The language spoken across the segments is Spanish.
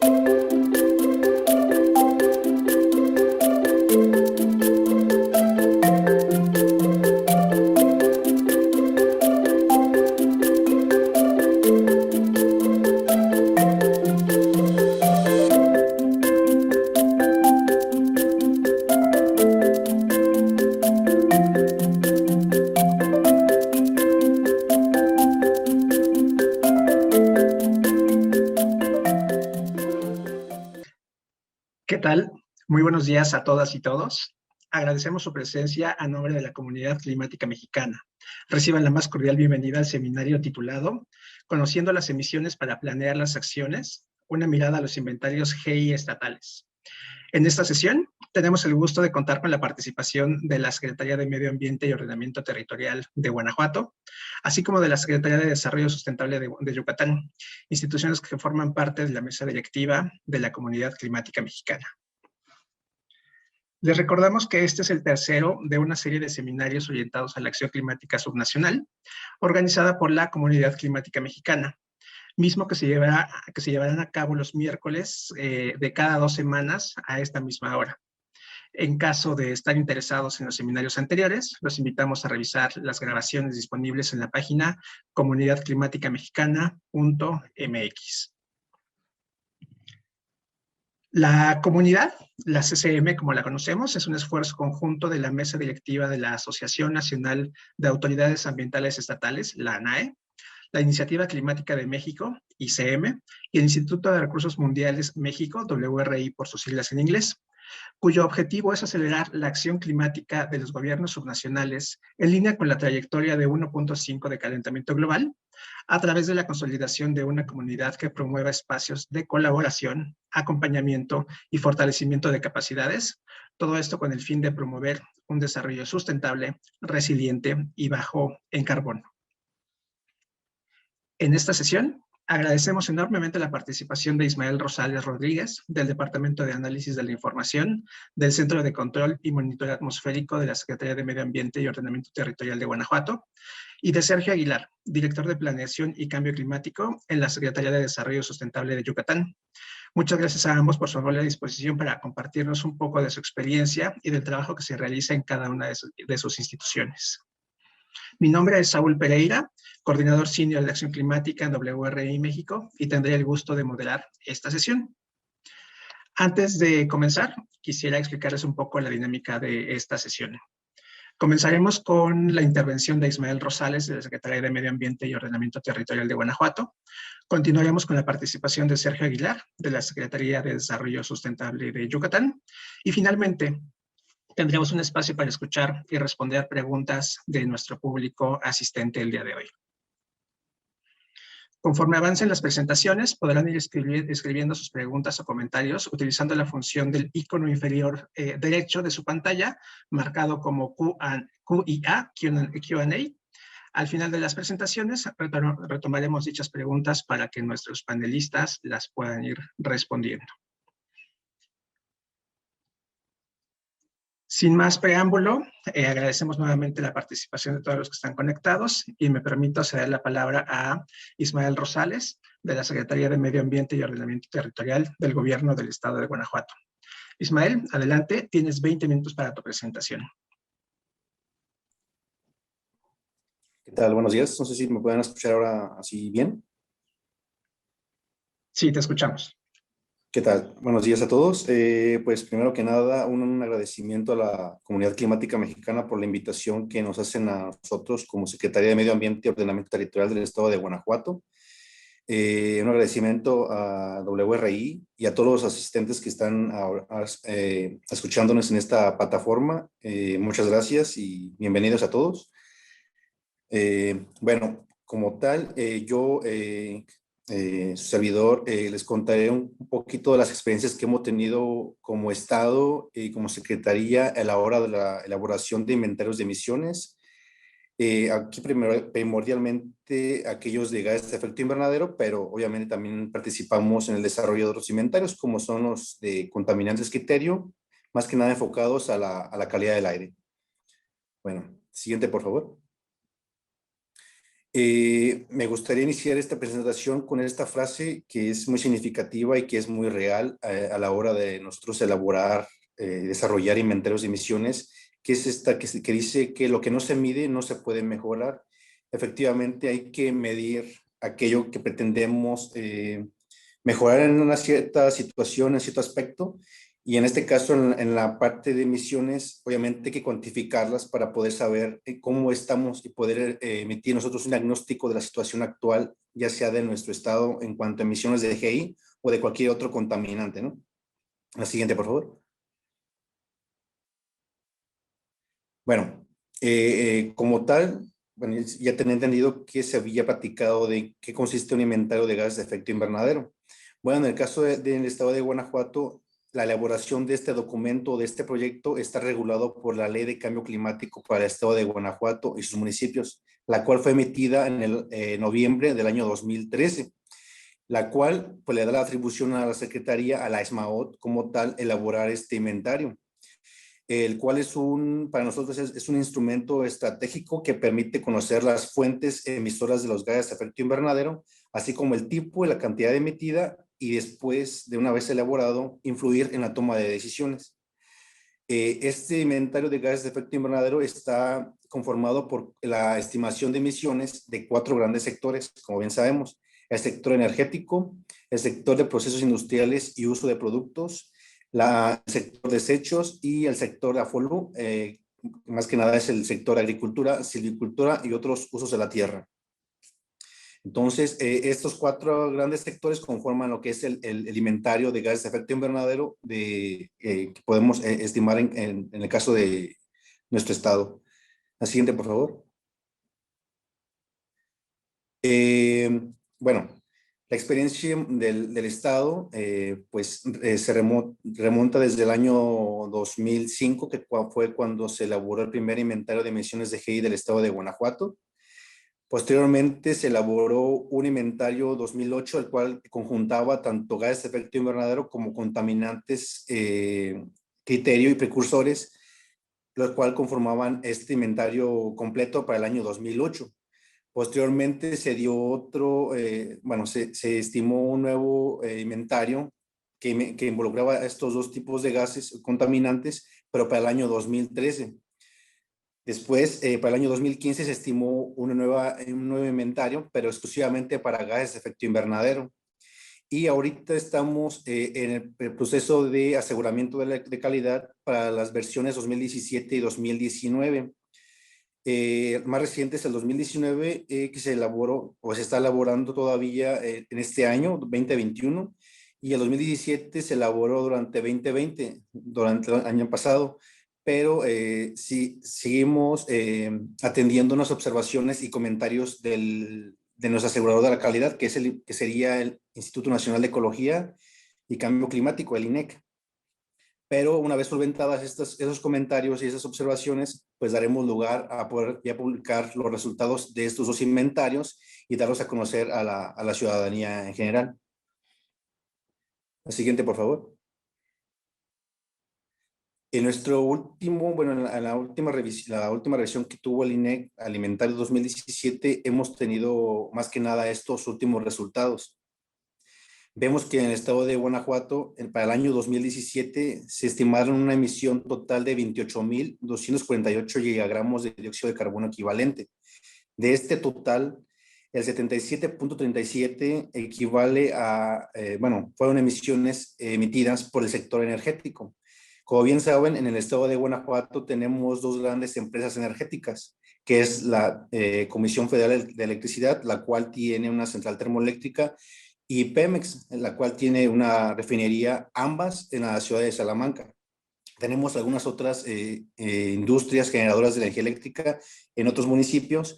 ¿Qué tal? Muy buenos días a todas y todos. Agradecemos su presencia a nombre de la Comunidad Climática Mexicana. Reciban la más cordial bienvenida al seminario titulado Conociendo las emisiones para planear las acciones, una mirada a los inventarios GI estatales. En esta sesión tenemos el gusto de contar con la participación de la Secretaría de Medio Ambiente y Ordenamiento Territorial de Guanajuato, así como de la Secretaría de Desarrollo Sustentable de Yucatán, instituciones que forman parte de la mesa directiva de la Comunidad Climática Mexicana. Les recordamos que este es el tercero de una serie de seminarios orientados a la acción climática subnacional, organizada por la Comunidad Climática Mexicana, mismo que se llevarán a cabo los miércoles de cada 2 semanas a esta misma hora. En caso de estar interesados en los seminarios anteriores, los invitamos a revisar las grabaciones disponibles en la página comunidadclimaticamexicana.mx. La comunidad, la CCM como la conocemos, es un esfuerzo conjunto de la mesa directiva de la Asociación Nacional de Autoridades Ambientales Estatales, la ANAE, la Iniciativa Climática de México, ICM, y el Instituto de Recursos Mundiales México, WRI por sus siglas en inglés, cuyo objetivo es acelerar la acción climática de los gobiernos subnacionales en línea con la trayectoria de 1.5 de calentamiento global, a través de la consolidación de una comunidad que promueva espacios de colaboración, acompañamiento y fortalecimiento de capacidades, todo esto con el fin de promover un desarrollo sustentable, resiliente y bajo en carbono. En esta sesión, agradecemos enormemente la participación de Ismael Rosales Rodríguez, del Departamento de Análisis de la Información, del Centro de Control y Monitoreo Atmosférico de la Secretaría de Medio Ambiente y Ordenamiento Territorial de Guanajuato, y de Sergio Aguilar, Director de Planeación y Cambio Climático en la Secretaría de Desarrollo Sustentable de Yucatán. Muchas gracias a ambos por su amable disposición para compartirnos un poco de su experiencia y del trabajo que se realiza en cada una de sus instituciones. Mi nombre es Saúl Pereira, coordinador senior de Acción Climática en WRI México, y tendré el gusto de moderar esta sesión. Antes de comenzar, quisiera explicarles un poco la dinámica de esta sesión. Comenzaremos con la intervención de Ismael Rosales, de la Secretaría de Medio Ambiente y Ordenamiento Territorial de Guanajuato. Continuaremos con la participación de Sergio Aguilar, de la Secretaría de Desarrollo Sustentable de Yucatán. Y finalmente, tendremos un espacio para escuchar y responder preguntas de nuestro público asistente el día de hoy. Conforme avancen las presentaciones, podrán ir escribiendo sus preguntas o comentarios utilizando la función del icono inferior derecho de su pantalla, marcado como Q&A. Al final de las presentaciones, retomaremos dichas preguntas para que nuestros panelistas las puedan ir respondiendo. Sin más preámbulo, agradecemos nuevamente la participación de todos los que están conectados y me permito ceder la palabra a Ismael Rosales, de la Secretaría de Medio Ambiente y Ordenamiento Territorial del Gobierno del Estado de Guanajuato. Ismael, adelante, tienes 20 minutos para tu presentación. ¿Qué tal? Buenos días. No sé si me pueden escuchar ahora así bien. Sí, te escuchamos. ¿Qué tal? Buenos días a todos. Pues primero que nada, un agradecimiento a la Comunidad Climática Mexicana por la invitación que nos hacen a nosotros como Secretaría de Medio Ambiente y Ordenamiento Territorial del Estado de Guanajuato. Un agradecimiento a WRI y a todos los asistentes que están escuchándonos en esta plataforma. Muchas gracias y bienvenidos a todos. Bueno, como tal, su servidor, les contaré un poquito de las experiencias que hemos tenido como Estado y como Secretaría a la hora de la elaboración de inventarios de emisiones. Aquí primordialmente aquellos de gases de efecto invernadero, pero obviamente también participamos en el desarrollo de otros inventarios, como son los de contaminantes criterio, más que nada enfocados a la calidad del aire. Bueno, siguiente, por favor. Me gustaría iniciar esta presentación con esta frase que es muy significativa y que es muy real a la hora de nosotros elaborar, desarrollar inventarios de emisiones, que es esta que dice que lo que no se mide no se puede mejorar. Efectivamente, hay que medir aquello que pretendemos mejorar en una cierta situación, en cierto aspecto, y en este caso, en la parte de emisiones, obviamente hay que cuantificarlas para poder saber cómo estamos y poder emitir nosotros un diagnóstico de la situación actual, ya sea de nuestro estado en cuanto a emisiones de GI o de cualquier otro contaminante, ¿no? La siguiente, por favor. Bueno, como tal, bueno, ya tenía entendido que se había platicado de qué consiste un inventario de gases de efecto invernadero. Bueno, en el caso del estado de Guanajuato, la elaboración de este documento, de este proyecto, está regulado por la Ley de Cambio Climático para el estado de Guanajuato y sus municipios, la cual fue emitida en el noviembre del año 2013, la cual pues, le da la atribución a la Secretaría, a la ESMAOT, como tal, elaborar este inventario, el cual para nosotros es un instrumento estratégico que permite conocer las fuentes emisoras de los gases de efecto invernadero, así como el tipo y la cantidad emitida, y después, de una vez elaborado, influir en la toma de decisiones. Este inventario de gases de efecto invernadero está conformado por la estimación de emisiones de 4 grandes sectores, como bien sabemos: el sector energético, el sector de procesos industriales y uso de productos, el sector desechos y el sector de AFOLU, más que nada es el sector agricultura, silvicultura y otros usos de la tierra. Entonces, estos 4 grandes sectores conforman lo que es el inventario de gases de efecto invernadero que podemos estimar en el caso de nuestro estado. La siguiente, por favor. Eh, bueno, la experiencia del estado pues se remonta desde el año 2005, que fue cuando se elaboró el primer inventario de emisiones de GI del estado de Guanajuato. Posteriormente se elaboró un inventario 2008, el cual conjuntaba tanto gases de efecto invernadero como contaminantes, criterio y precursores, los cuales conformaban este inventario completo para el año 2008. Posteriormente se dio otro, bueno, se estimó un nuevo inventario que involucraba estos dos tipos de gases contaminantes, pero para el año 2013. Después, para el año 2015 se estimó un nuevo inventario, pero exclusivamente para gases de efecto invernadero. Y ahorita estamos en el proceso de aseguramiento de calidad para las versiones 2017 y 2019. El más reciente es el 2019, que se elaboró o se está elaborando todavía en este año, 2021, y el 2017 se elaboró durante 2020, durante el año pasado, pero sí, seguimos atendiendo unas observaciones y comentarios de nuestro asegurador de la calidad, que sería el Instituto Nacional de Ecología y Cambio Climático, el INEC. Pero una vez solventadas esos comentarios y esas observaciones, pues daremos lugar a poder ya publicar los resultados de estos dos inventarios y darlos a conocer a la ciudadanía en general. La siguiente, por favor. En nuestro último, bueno, en la última revisión que tuvo el INEC al inventario 2017, hemos tenido más que nada estos últimos resultados. Vemos que en el estado de Guanajuato, para el año 2017, se estimaron una emisión total de 28.248 gigagramos de dióxido de carbono equivalente. De este total, el 77.37 equivale a, bueno, fueron emisiones emitidas por el sector energético. Como bien saben, en el estado de Guanajuato tenemos 2 grandes empresas energéticas, que es la Comisión Federal de Electricidad, la cual tiene una central termoeléctrica, y Pemex, la cual tiene una refinería, ambas en la ciudad de Salamanca. Tenemos algunas otras industrias generadoras de energía eléctrica en otros municipios,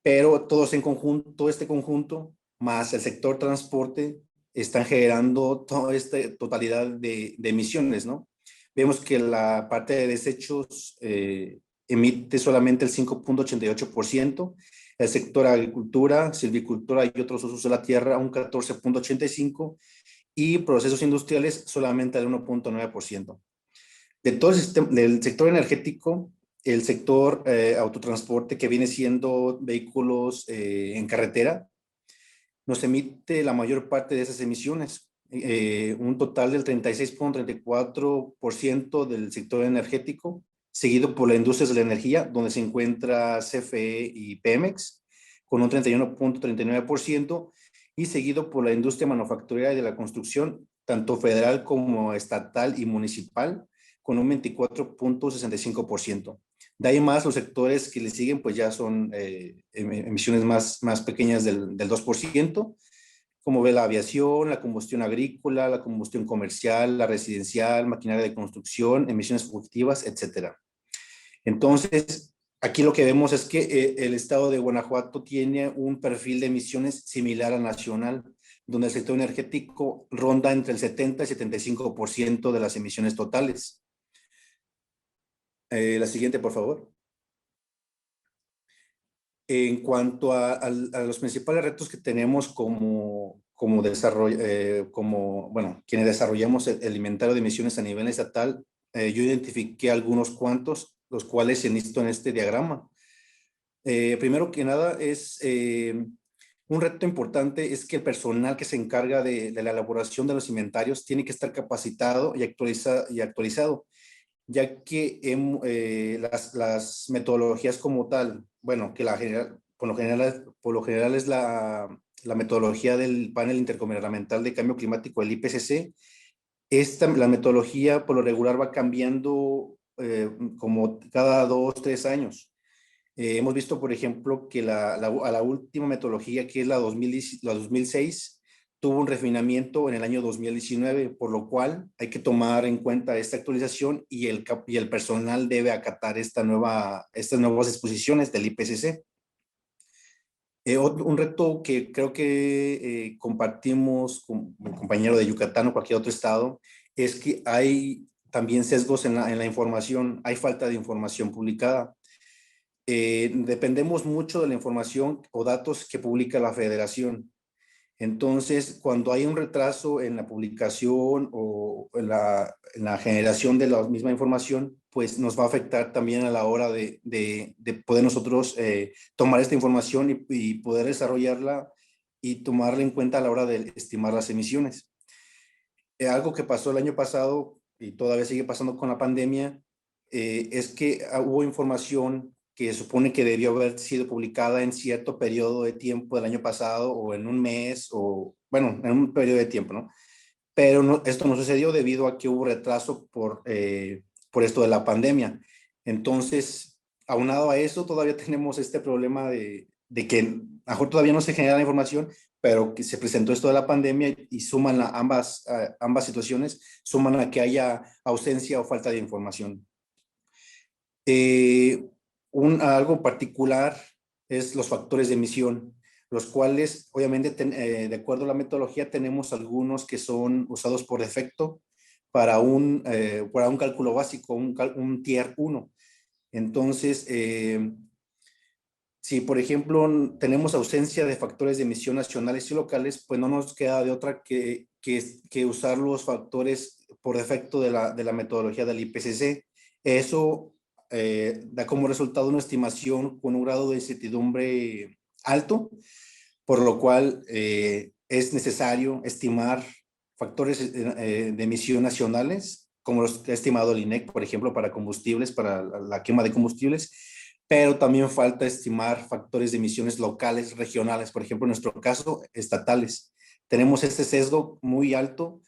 pero todos en conjunto, todo este conjunto, más el sector transporte, están generando toda esta totalidad de emisiones, ¿no? Vemos que la parte de desechos emite solamente el 5.88%, el sector agricultura, silvicultura y otros usos de la tierra un 14.85%, y procesos industriales solamente el 1.9%. De todo el sistema, del sector energético, el sector autotransporte, que viene siendo vehículos en carretera, nos emite la mayor parte de esas emisiones. Un total del 36,34% del sector energético, seguido por la industria de la energía, donde se encuentra CFE y Pemex, con un 31,39%, y seguido por la industria manufacturera y de la construcción, tanto federal como estatal y municipal, con un 24,65%. De ahí más, los sectores que le siguen, pues ya son emisiones más pequeñas del 2%, como ve la aviación, la combustión agrícola, la combustión comercial, la residencial, maquinaria de construcción, emisiones fugitivas, etcétera. Entonces, aquí lo que vemos es que el estado de Guanajuato tiene un perfil de emisiones similar al nacional, donde el sector energético ronda entre el 70 y 75% de las emisiones totales. La siguiente, por favor. En cuanto a los principales retos que tenemos quienes desarrollamos el inventario de emisiones a nivel estatal, yo identifiqué algunos cuantos, los cuales se listan en este diagrama. Primero que nada, un reto importante es que el personal que se encarga de la elaboración de los inventarios tiene que estar capacitado y actualizado, ya que las metodologías como tal, bueno, que por lo general es la metodología del panel intergubernamental de cambio climático, el IPCC. La metodología por lo regular va cambiando como cada 2, 3 años. Hemos visto, por ejemplo, que a la última metodología, que es la 2006, tuvo un refinamiento en el año 2019, por lo cual hay que tomar en cuenta esta actualización y el personal debe acatar estas nuevas disposiciones del IPCC. Un reto que creo que compartimos con un compañero de Yucatán o cualquier otro estado es que hay también sesgos en la información, hay falta de información publicada. Dependemos mucho de la información o datos que publica la federación. Entonces, cuando hay un retraso en la publicación o en la generación de la misma información, pues nos va a afectar también a la hora de poder nosotros tomar esta información y poder desarrollarla y tomarla en cuenta a la hora de estimar las emisiones. Algo que pasó el año pasado y todavía sigue pasando con la pandemia, es que hubo información que supone que debió haber sido publicada en cierto periodo de tiempo del año pasado o en un mes o, bueno, en un periodo de tiempo, ¿no? Pero esto no sucedió debido a que hubo retraso por esto de la pandemia. Entonces, aunado a eso, todavía tenemos este problema de que a lo mejor todavía no se genera la información, pero que se presentó esto de la pandemia y suman ambas situaciones, suman a que haya ausencia o falta de información. Algo particular es los factores de emisión, los cuales obviamente de acuerdo a la metodología tenemos algunos que son usados por defecto para un cálculo básico, un tier 1. Entonces, si por ejemplo tenemos ausencia de factores de emisión nacionales y locales, pues no nos queda de otra que usar los factores por defecto de la metodología del IPCC. Eso da como resultado una estimación con un grado de incertidumbre alto, por lo cual es necesario estimar factores de emisión nacionales, como los que ha estimado el INEC, por ejemplo, para combustibles, para la quema de combustibles, pero también falta estimar factores de emisiones locales, regionales, por ejemplo, en nuestro caso, estatales. Tenemos este sesgo muy alto,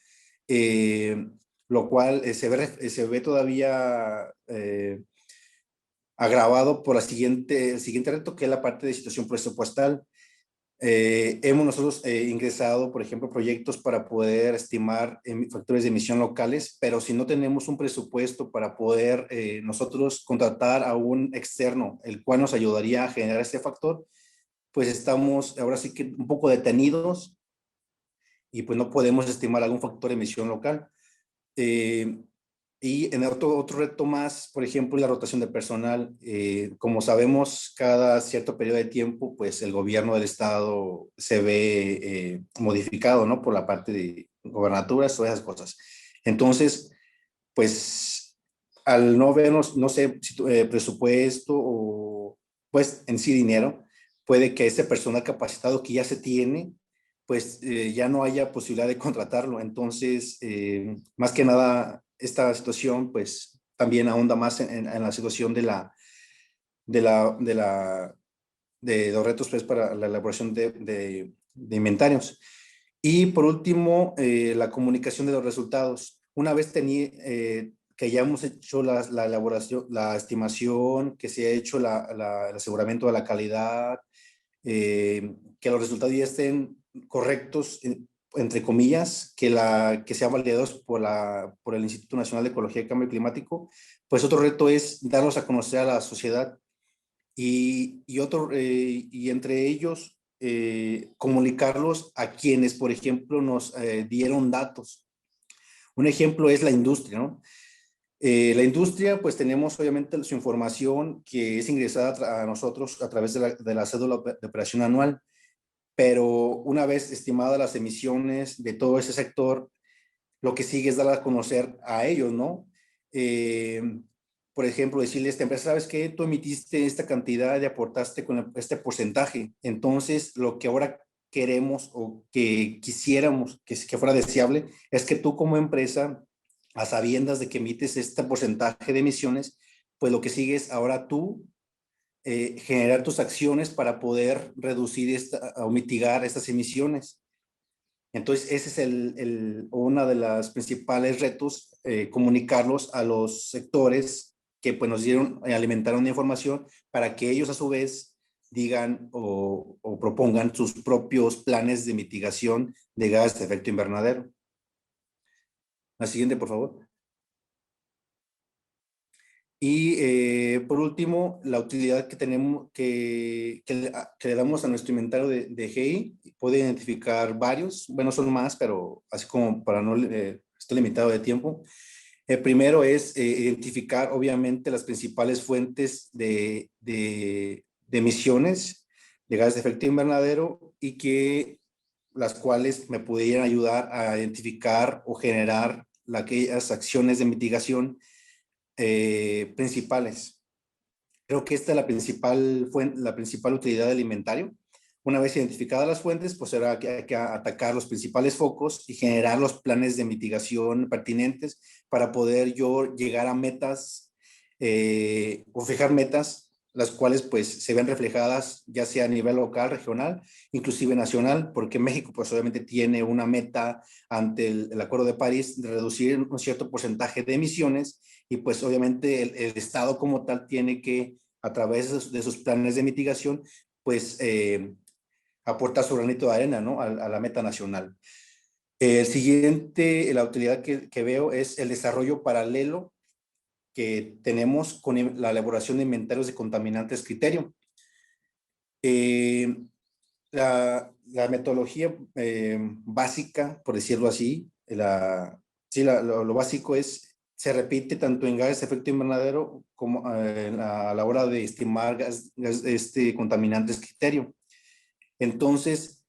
lo cual se ve todavía agravado por el siguiente reto, que es la parte de situación presupuestal. Hemos nosotros ingresado, por ejemplo, proyectos para poder estimar factores de emisión locales, pero si no tenemos un presupuesto para poder nosotros contratar a un externo, el cual nos ayudaría a generar este factor, pues estamos ahora sí que un poco detenidos y pues no podemos estimar algún factor de emisión local. Y en otro reto más, por ejemplo, la rotación de personal. Como sabemos, cada cierto periodo de tiempo, pues el gobierno del estado se ve modificado, ¿no? Por la parte de gobernaturas o esas cosas. Entonces, pues al no vernos, no sé, si presupuesto o pues en sí dinero, puede que ese personal capacitado que ya se tiene, pues ya no haya posibilidad de contratarlo. Entonces, más que nada, esta situación pues también ahonda más en la situación de, la, de, la, de los retos pues, para la elaboración de inventarios. Y por último, la comunicación de los resultados. Una vez que ya hemos hecho la elaboración, la estimación, que se ha hecho el aseguramiento de la calidad, que los resultados ya estén correctos, entre comillas, que sean validados por el Instituto Nacional de Ecología y Cambio Climático, pues otro reto es darlos a conocer a la sociedad y entre ellos comunicarlos a quienes, por ejemplo, nos dieron datos. Un ejemplo es la industria, ¿no? La industria, pues tenemos obviamente su información que es ingresada a nosotros a través de la cédula de operación anual, pero una vez estimadas las emisiones de todo ese sector, lo que sigue es dar a conocer a ellos, ¿no? Eh, por ejemplo, decirle a esta empresa, ¿sabes qué? Tú emitiste esta cantidad y aportaste con este porcentaje. Entonces, lo que ahora queremos o que quisiéramos que fuera deseable es que tú como empresa, a sabiendas de que emites este porcentaje de emisiones, pues lo que sigue es ahora tú generar tus acciones para poder reducir o mitigar estas emisiones. Entonces, ese es uno de los principales retos, comunicarlos a los sectores que pues, nos dieron, alimentaron una información para que ellos a su vez digan o propongan sus propios planes de mitigación de gases de efecto invernadero. La siguiente, por favor. Y por último, la utilidad que tenemos, que le damos a nuestro inventario de GI, puede identificar varios, bueno, son más, pero así como para no estar limitado de tiempo. El primero es identificar, obviamente, las principales fuentes de emisiones de gases de efecto invernadero y que las cuales me pudieran ayudar a identificar o generar aquellas acciones de mitigación principales. Creo que esta es la principal utilidad del inventario. Una vez identificadas las fuentes, pues será que hay que atacar los principales focos y generar los planes de mitigación pertinentes para poder yo llegar a metas o fijar metas, las cuales pues se ven reflejadas ya sea a nivel local, regional, inclusive nacional, porque México pues obviamente tiene una meta ante el Acuerdo de París de reducir un cierto porcentaje de emisiones y pues obviamente el Estado como tal tiene que, a través de sus planes de mitigación, pues aportar su granito de arena, ¿no? A la meta nacional. El siguiente, la utilidad que veo es el desarrollo paralelo que tenemos con la elaboración de inventarios de contaminantes criterio. La metodología básica, por decirlo así, lo básico se repite tanto en gases de efecto invernadero como a la hora de estimar contaminantes criterio. Entonces,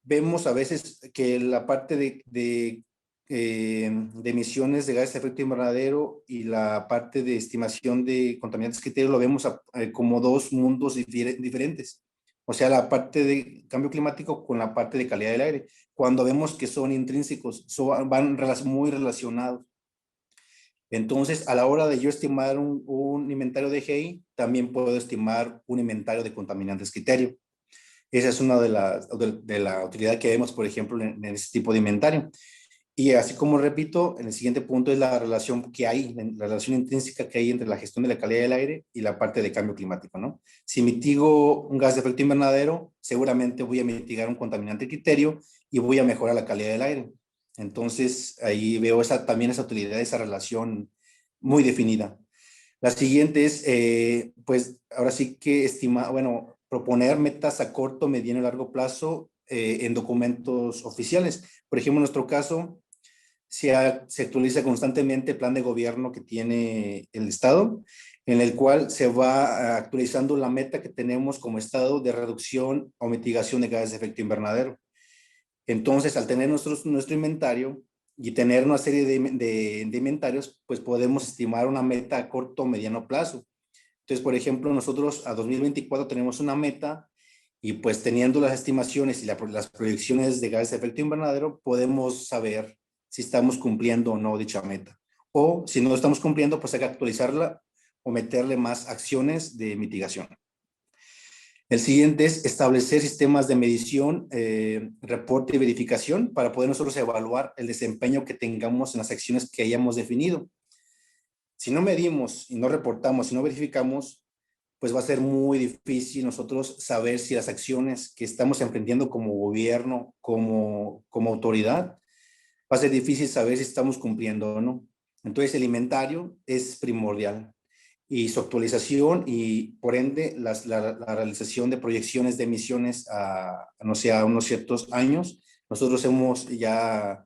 vemos a veces que la parte de emisiones de gases de efecto invernadero y la parte de estimación de contaminantes criterio lo vemos como dos mundos diferentes. O sea, la parte de cambio climático con la parte de calidad del aire, cuando vemos que son intrínsecos, van muy relacionados. Entonces, a la hora de yo estimar un inventario de GI, también puedo estimar un inventario de contaminantes criterio. Esa es una de la utilidad que vemos, por ejemplo, en este tipo de inventario. Y así como repito, en el siguiente punto es la relación que hay, la relación intrínseca que hay entre la gestión de la calidad del aire y la parte de cambio climático, ¿no? Si mitigo un gas de efecto invernadero, seguramente voy a mitigar un contaminante criterio y voy a mejorar la calidad del aire. Entonces, ahí veo también esa utilidad, esa relación muy definida. La siguiente es, pues, ahora sí que proponer metas a corto, mediano y largo plazo en documentos oficiales. Por ejemplo, en nuestro caso, se actualiza constantemente el plan de gobierno que tiene el Estado, en el cual se va actualizando la meta que tenemos como Estado de reducción o mitigación de gases de efecto invernadero. Entonces, al tener nuestro inventario, y tener una serie de inventarios, pues podemos estimar una meta a corto o mediano plazo. Entonces, por ejemplo, nosotros a 2024 tenemos una meta y pues teniendo las estimaciones y las proyecciones de gases de efecto invernadero, podemos saber si estamos cumpliendo o no dicha meta. O si no estamos cumpliendo, pues hay que actualizarla o meterle más acciones de mitigación. El siguiente es establecer sistemas de medición, reporte y verificación para poder nosotros evaluar el desempeño que tengamos en las acciones que hayamos definido. Si no medimos y no reportamos y no verificamos, pues va a ser muy difícil nosotros saber si las acciones que estamos emprendiendo como gobierno, como autoridad, va a ser difícil saber si estamos cumpliendo o no. Entonces el inventario es primordial y su actualización y por ende la realización de proyecciones de emisiones no sé, a unos ciertos años. Nosotros hemos ya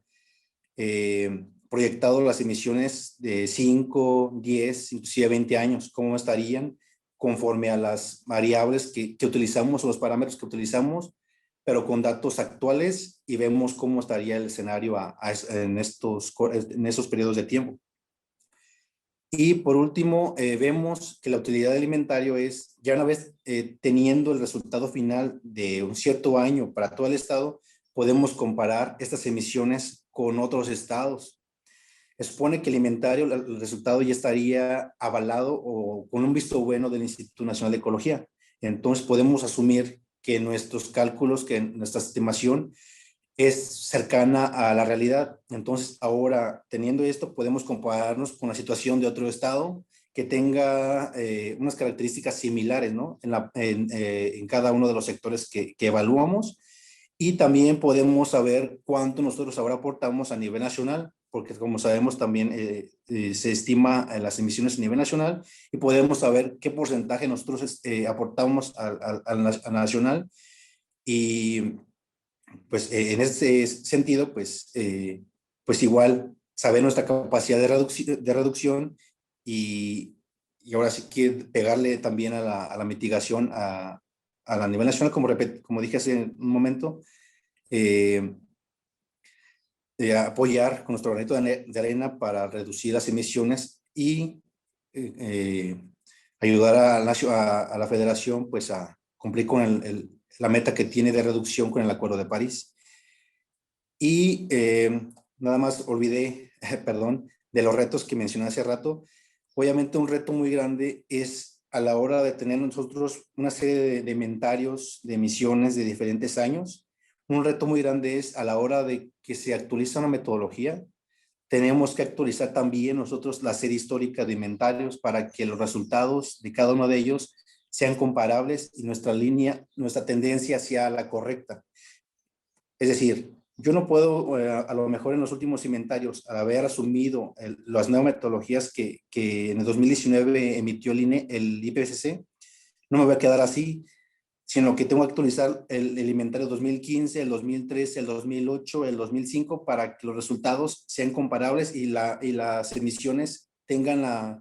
proyectado las emisiones de 5, 10, inclusive 20 años, cómo estarían conforme a las variables que utilizamos o los parámetros que utilizamos, pero con datos actuales y vemos cómo estaría el escenario en esos periodos de tiempo. Y por último, vemos que la utilidad del inventario es, ya una vez teniendo el resultado final de un cierto año para todo el estado, podemos comparar estas emisiones con otros estados. Supone que el inventario, el resultado ya estaría avalado o con un visto bueno del Instituto Nacional de Ecología. Entonces podemos asumir que nuestros cálculos, que nuestra estimación es cercana a la realidad. Entonces, ahora, teniendo esto, podemos compararnos con la situación de otro estado que tenga unas características similares, ¿no? En cada uno de los sectores que evaluamos. Y también podemos saber cuánto nosotros ahora aportamos a nivel nacional, porque como sabemos también se estima las emisiones a nivel nacional y podemos saber qué porcentaje nosotros aportamos al nacional. Y pues en ese sentido, pues igual saber nuestra capacidad de reducción y ahora sí que pegarle también a la mitigación a nivel nacional, como dije hace un momento, apoyar con nuestro granito de arena para reducir las emisiones y ayudar a la federación pues a cumplir con la meta que tiene de reducción con el Acuerdo de París. Y nada más olvidé, perdón, de los retos que mencioné hace rato. Obviamente un reto muy grande es a la hora de tener nosotros una serie de inventarios de emisiones de diferentes años. Un reto muy grande es a la hora de que se actualiza una metodología, tenemos que actualizar también nosotros la serie histórica de inventarios para que los resultados de cada uno de ellos sean comparables y nuestra tendencia sea la correcta. Es decir, yo no puedo, a lo mejor en los últimos inventarios, al haber asumido las nuevas metodologías que en el 2019 emitió el IPCC, no me voy a quedar así, sino que tengo que actualizar el inventario 2015, el 2013, el 2008, el 2005 para que los resultados sean comparables y las emisiones tengan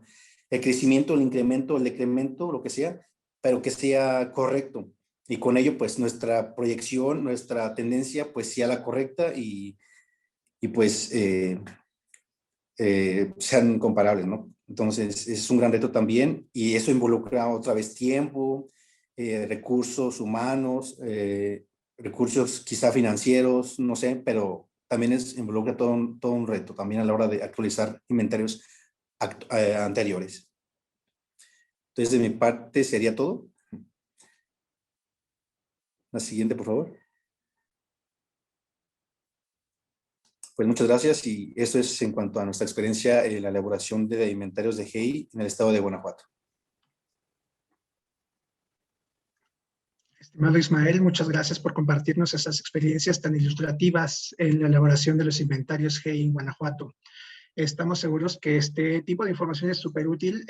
el crecimiento, el incremento, el decremento, lo que sea, pero que sea correcto. Y con ello, pues nuestra proyección, nuestra tendencia, pues sea la correcta y pues sean comparables, ¿no? Entonces, es un gran reto también y eso involucra otra vez tiempo, recursos humanos, recursos quizá financieros, no sé, pero también involucra todo un reto también a la hora de actualizar inventarios anteriores. Entonces, de mi parte sería todo. La siguiente, por favor. Pues muchas gracias y eso es en cuanto a nuestra experiencia en la elaboración de inventarios de GEI en el estado de Guanajuato. Estimado Ismael, muchas gracias por compartirnos esas experiencias tan ilustrativas en la elaboración de los inventarios GEI en Guanajuato. Estamos seguros que este tipo de información es súper útil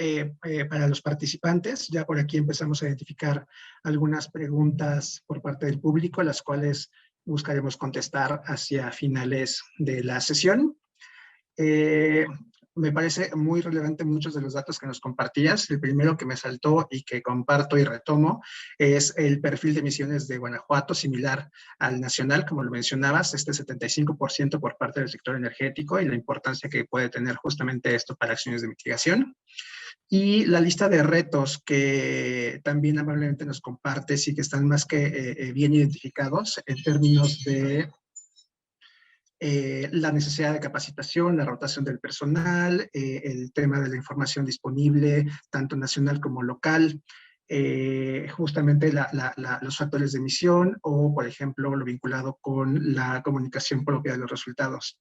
para los participantes. Ya por aquí empezamos a identificar algunas preguntas por parte del público, las cuales buscaremos contestar hacia finales de la sesión. me parece muy relevante muchos de los datos que nos compartías. El primero que me saltó y que comparto y retomo es el perfil de emisiones de Guanajuato, similar al nacional, como lo mencionabas, este 75% por parte del sector energético y la importancia que puede tener justamente esto para acciones de mitigación. Y la lista de retos que también amablemente nos compartes y que están más que bien identificados en términos de la necesidad de capacitación, la rotación del personal, el tema de la información disponible, tanto nacional como local, justamente los factores de emisión o, por ejemplo, lo vinculado con la comunicación propia de los resultados.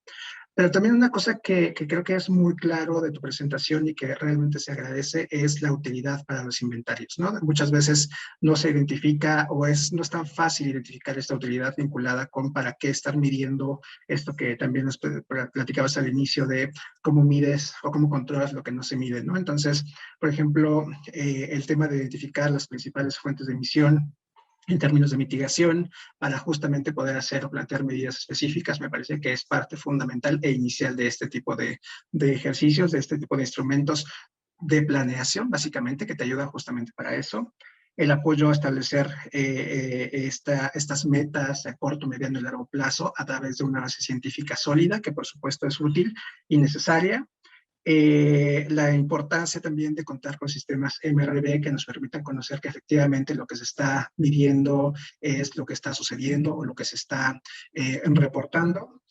Pero también una cosa que creo que es muy claro de tu presentación y que realmente se agradece es la utilidad para los inventarios, ¿no? Muchas veces no se identifica o no es tan fácil identificar esta utilidad vinculada con para qué estar midiendo esto que también nos platicabas al inicio de cómo mides o cómo controlas lo que no se mide, ¿no? Entonces, por ejemplo, el tema de identificar las principales fuentes de emisión en términos de mitigación, para justamente poder hacer o plantear medidas específicas, me parece que es parte fundamental e inicial de este tipo de ejercicios, de este tipo de instrumentos de planeación, básicamente, que te ayudan justamente para eso. El apoyo a establecer estas metas a corto, mediano y largo plazo a través de una base científica sólida, que por supuesto es útil y necesaria. La importancia también de contar con sistemas MRV que nos permitan conocer que efectivamente lo que se está midiendo es lo que está sucediendo o lo que se está reportando.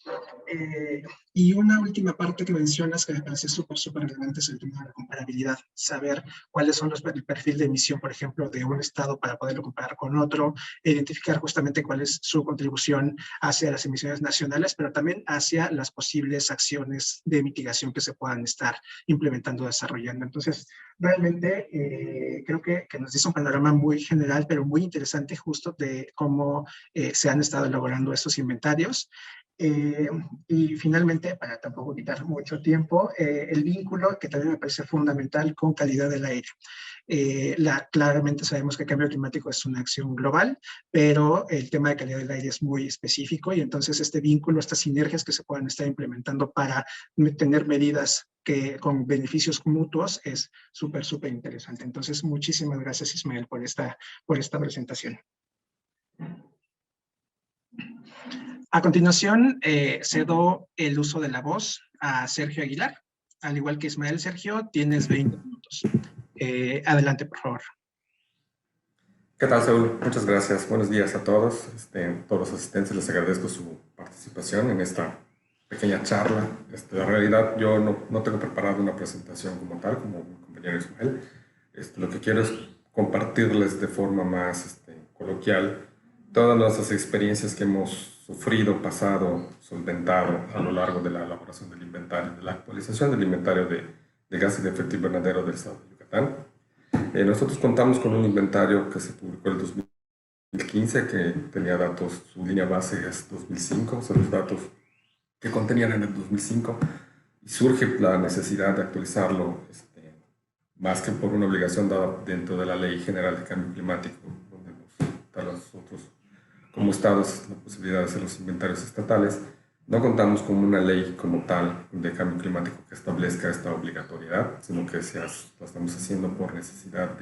Y una última parte que mencionas que me parece súper relevante es el tema de la comparabilidad, saber cuáles son el perfil de emisión, por ejemplo, de un estado para poderlo comparar con otro, identificar justamente cuál es su contribución hacia las emisiones nacionales, pero también hacia las posibles acciones de mitigación que se puedan estar implementando, desarrollando. Entonces, realmente creo que nos dice un panorama muy general, pero muy interesante justo de cómo se han estado elaborando estos inventarios. Y finalmente, para tampoco quitar mucho tiempo, el vínculo que también me parece fundamental con calidad del aire. Claramente sabemos que el cambio climático es una acción global, pero el tema de calidad del aire es muy específico y entonces este vínculo, estas sinergias que se puedan estar implementando para tener medidas con beneficios mutuos es súper interesante. Entonces, muchísimas gracias, Ismael, por esta presentación. A continuación, cedo el uso de la voz a Sergio Aguilar. Al igual que Ismael, Sergio, tienes 20 minutos. Adelante, por favor. ¿Qué tal, Saúl? Muchas gracias. Buenos días a todos. Todos los asistentes, les agradezco su participación en esta pequeña charla. En realidad, yo no tengo preparado una presentación como tal, como mi compañero Ismael. Lo que quiero es compartirles de forma más coloquial todas nuestras experiencias que hemos sufrido, pasado, solventado a lo largo de la elaboración del inventario, de la actualización del inventario de gases de efecto invernadero del estado de Yucatán. Nosotros contamos con un inventario que se publicó en 2015, que tenía datos, su línea base es 2005, son los datos que contenían en el 2005, y surge la necesidad de actualizarlo, más que por una obligación dada dentro de la Ley General de Cambio Climático, donde nos da a nosotros como estados la posibilidad de hacer los inventarios estatales. No contamos con una ley como tal de cambio climático que establezca esta obligatoriedad, sino que lo estamos haciendo por necesidad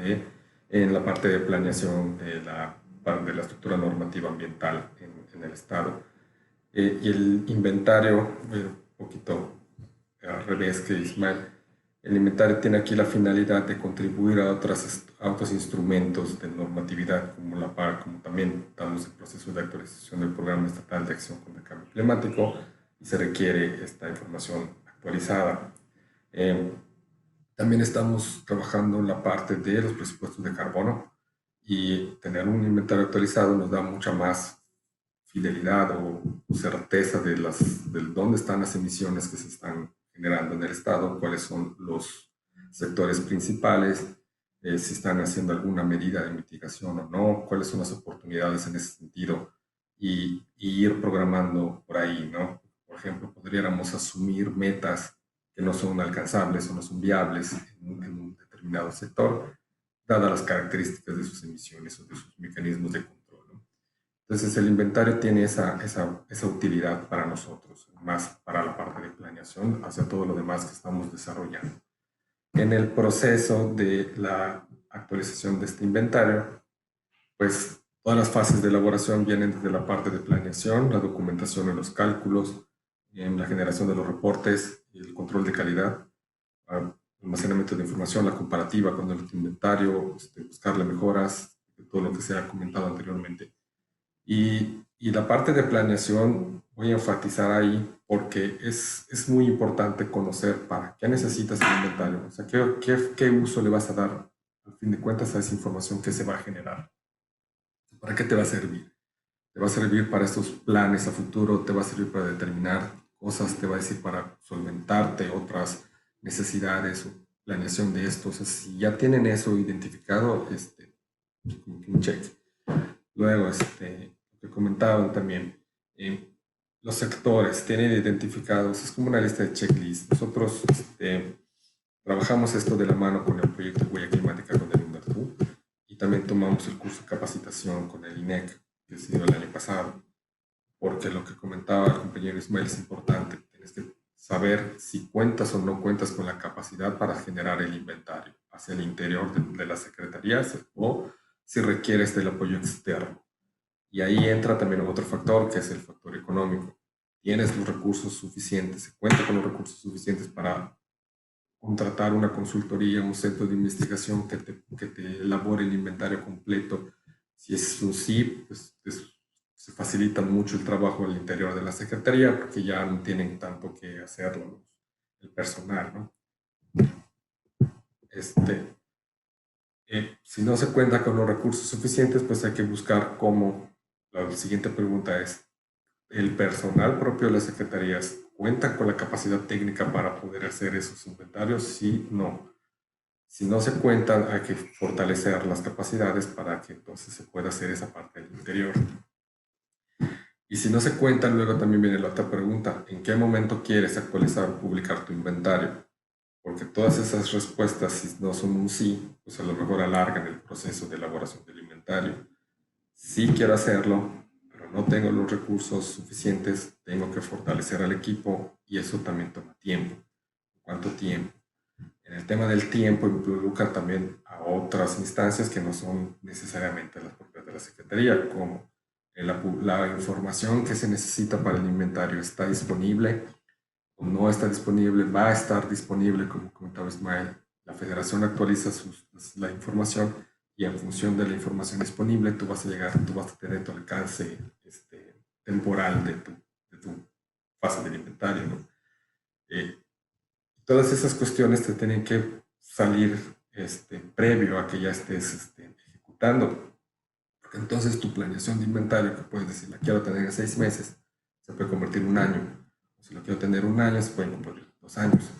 en la parte de planeación de la estructura normativa ambiental en el Estado. Y el inventario, un poquito al revés que Ismael, el inventario tiene aquí la finalidad de contribuir a otros instrumentos de normatividad, como la PAC, como también estamos en proceso de actualización del Programa Estatal de Acción contra el Cambio Climático, y se requiere esta información actualizada. También estamos trabajando en la parte de los presupuestos de carbono, y tener un inventario actualizado nos da mucha más fidelidad o certeza de dónde están las emisiones que se están generando en el Estado, cuáles son los sectores principales, si están haciendo alguna medida de mitigación o no, cuáles son las oportunidades en ese sentido, y ir programando por ahí, ¿no? Por ejemplo, podríamos asumir metas que no son alcanzables o no son viables en un determinado sector, dadas las características de sus emisiones o de sus mecanismos de control, ¿no? Entonces el inventario tiene esa utilidad para nosotros, más para la parte de planeación, hacia todo lo demás que estamos desarrollando. En el proceso de la actualización de este inventario, pues todas las fases de elaboración vienen desde la parte de planeación, la documentación de los cálculos, en la generación de los reportes y el control de calidad, almacenamiento de información, la comparativa con el inventario, buscarle mejoras, todo lo que se ha comentado anteriormente. Y la parte de planeación voy a enfatizar ahí porque es muy importante conocer para qué necesitas el inventario, o sea, qué uso le vas a dar al fin de cuentas a esa información que se va a generar. ¿Para qué te va a servir? Te va a servir para estos planes a futuro, te va a servir para determinar cosas, te va a decir para solventarte otras necesidades o planeación de esto. O sea, si ya tienen eso identificado, un check. Luego, lo que comentaban también, los sectores tienen identificados, es como una lista de checklist. Nosotros trabajamos esto de la mano con el proyecto Huella Climática con el UNDARTU y también tomamos el curso de capacitación con el INEC, que se dio el año pasado, porque lo que comentaba el compañero Ismael es importante. Tienes que saber si cuentas o no cuentas con la capacidad para generar el inventario hacia el interior de las secretarías o si requieres del apoyo externo. Y ahí entra también otro factor, que es el factor económico. ¿Tienes los recursos suficientes? ¿Se cuenta con los recursos suficientes para contratar una consultoría, un centro de investigación que te elabore el inventario completo? Si es un sí, pues se facilita mucho el trabajo al interior de la secretaría porque ya no tienen tanto que hacerlo el personal, ¿no? Si no se cuenta con los recursos suficientes, pues hay que buscar cómo. La siguiente pregunta es, ¿el personal propio de las secretarías cuenta con la capacidad técnica para poder hacer esos inventarios? Sí, no. Si no se cuentan, hay que fortalecer las capacidades para que entonces se pueda hacer esa parte del interior. Y si no se cuentan, luego también viene la otra pregunta, ¿en qué momento quieres actualizar o publicar tu inventario? Porque todas esas respuestas, si no son un sí, pues a lo mejor alargan el proceso de elaboración del inventario. Sí quiero hacerlo, pero no tengo los recursos suficientes, tengo que fortalecer al equipo y eso también toma tiempo. ¿Cuánto tiempo? En el tema del tiempo involucra también a otras instancias que no son necesariamente las propias de la Secretaría, como la información que se necesita para el inventario está disponible o no está disponible, va a estar disponible, como comentaba Ismael. La Federación actualiza la información y en función de la información disponible tú vas a tener tu alcance temporal de tu fase del inventario, ¿no? Todas esas cuestiones te tienen que salir previo a que ya estés ejecutando, porque entonces tu planeación de inventario, que puedes decir, la quiero tener en 6 meses, se puede convertir en 1 año. Si lo quiero tener 1 año, se pueden convertir en 2 años.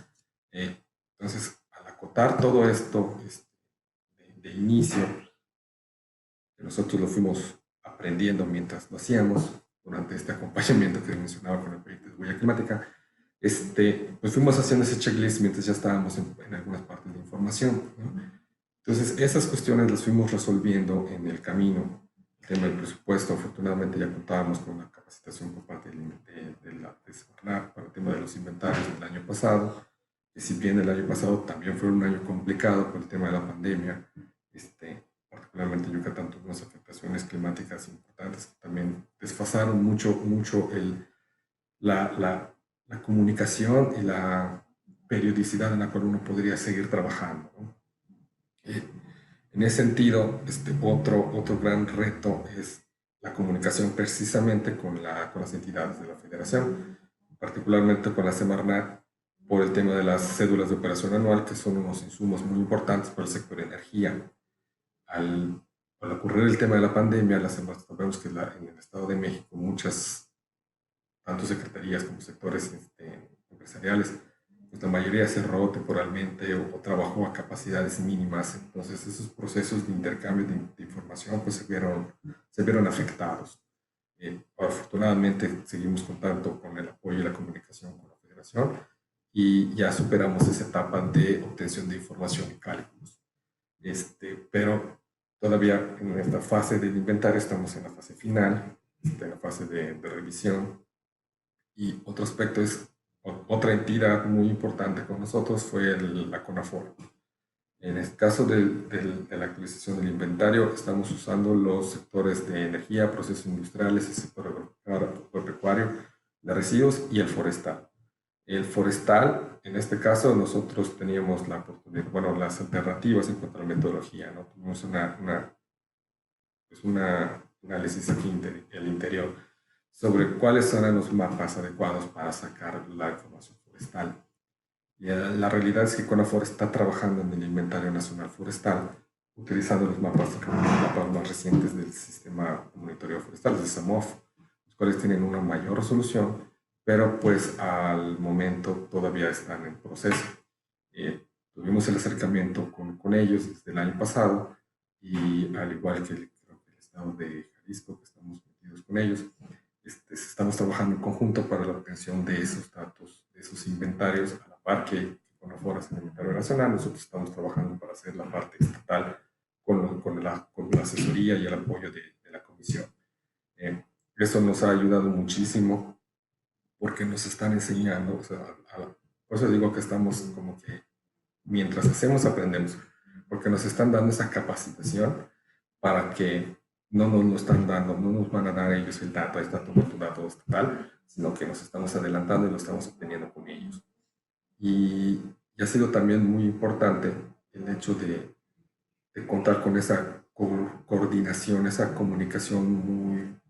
Entonces, al acotar todo esto de inicio, que nosotros lo fuimos aprendiendo mientras lo hacíamos, durante este acompañamiento que mencionaba con el proyecto de Huella Climática, pues fuimos haciendo ese checklist mientras ya estábamos en algunas partes de información, ¿no? Entonces, esas cuestiones las fuimos resolviendo en el camino. El tema del presupuesto, afortunadamente ya contábamos con una capacitación por parte de la Semarnat para el tema de los inventarios del año pasado, que si bien el año pasado también fue un año complicado por el tema de la pandemia, particularmente Yucatán tuvo unas afectaciones climáticas importantes que también desfasaron mucho la comunicación y la periodicidad en la cual uno podría seguir trabajando, ¿no? En ese sentido, otro gran reto es la comunicación precisamente con las entidades de la Federación, particularmente con la Semarnat, por el tema de las cédulas de operación anual, que son unos insumos muy importantes para el sector de energía. Al ocurrir el tema de la pandemia, sabemos que en el Estado de México tanto secretarías como sectores empresariales, pues la mayoría cerró temporalmente o trabajó a capacidades mínimas. Entonces esos procesos de intercambio de información pues se vieron afectados. Afortunadamente seguimos contando con el apoyo y la comunicación con la Federación y ya superamos esa etapa de obtención de información y cálculos. Pero todavía en esta fase del inventario estamos en la fase final en la fase de revisión. Y otro aspecto es, otra entidad muy importante con nosotros fue la CONAFOR. En el caso de la actualización del inventario, estamos usando los sectores de energía, procesos industriales, el sector agropecuario, de residuos y el forestal. El forestal, en este caso, nosotros teníamos la oportunidad, bueno, las alternativas en cuanto a la metodología, ¿no? Tuvimos una análisis aquí al interior sobre cuáles eran los mapas adecuados para sacar la información forestal. Y la realidad es que CONAFOR está trabajando en el Inventario Nacional Forestal, utilizando los mapas más recientes del Sistema de Monitoreo Forestal, del SAMOF, los cuales tienen una mayor resolución, pero pues al momento todavía están en proceso. Tuvimos el acercamiento con ellos desde el año pasado, y al igual que creo que el estado de Jalisco, que estamos metidos con ellos, estamos trabajando en conjunto para la obtención de esos datos, de esos inventarios, a la par que CONAFOR hace el inventario nacional. Nosotros estamos trabajando para hacer la parte estatal con la asesoría y el apoyo de la comisión. Eso nos ha ayudado muchísimo porque nos están enseñando, o sea, por eso digo que estamos como que mientras hacemos aprendemos, porque nos están dando esa capacitación para que no nos lo están dando, no nos van a dar ellos el dato, está todo tu dato estatal, sino que nos estamos adelantando y lo estamos obteniendo con ellos. Y ha sido también muy importante el hecho de contar con esa coordinación, esa comunicación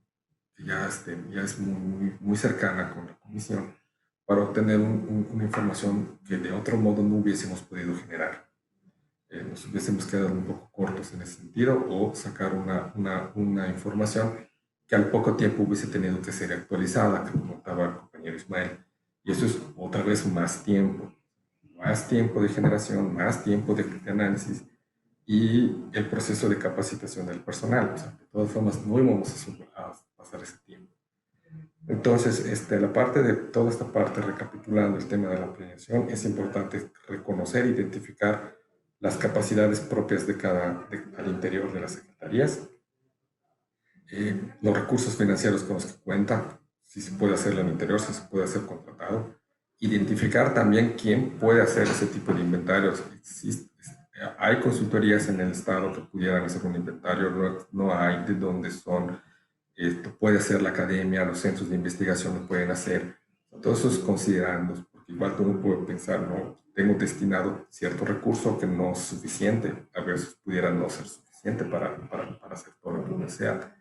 que ya es muy cercana con la comisión, para obtener una información que de otro modo no hubiésemos podido generar. Nos hubiésemos quedado un poco cortos en ese sentido, o sacar una información que al poco tiempo hubiese tenido que ser actualizada, que comentaba el compañero Ismael. Y eso es otra vez más tiempo de generación, más tiempo de análisis, y el proceso de capacitación del personal. O sea, de todas formas, no íbamos a pasar ese tiempo. Entonces, la parte de toda esta parte, recapitulando el tema de la planeación, es importante reconocer e identificar las capacidades propias al interior de las secretarías, los recursos financieros con los que cuenta, si se puede hacerlo en el interior, si se puede hacer contratado, identificar también quién puede hacer ese tipo de inventarios. Hay consultorías en el estado que pudieran hacer un inventario, no hay de dónde son. Esto puede hacer la academia, los centros de investigación lo pueden hacer. Todos esos considerando, porque igual tú no puedes pensar, no, tengo destinado cierto recurso que no es suficiente, a veces pudiera no ser suficiente para hacer todo lo que desea.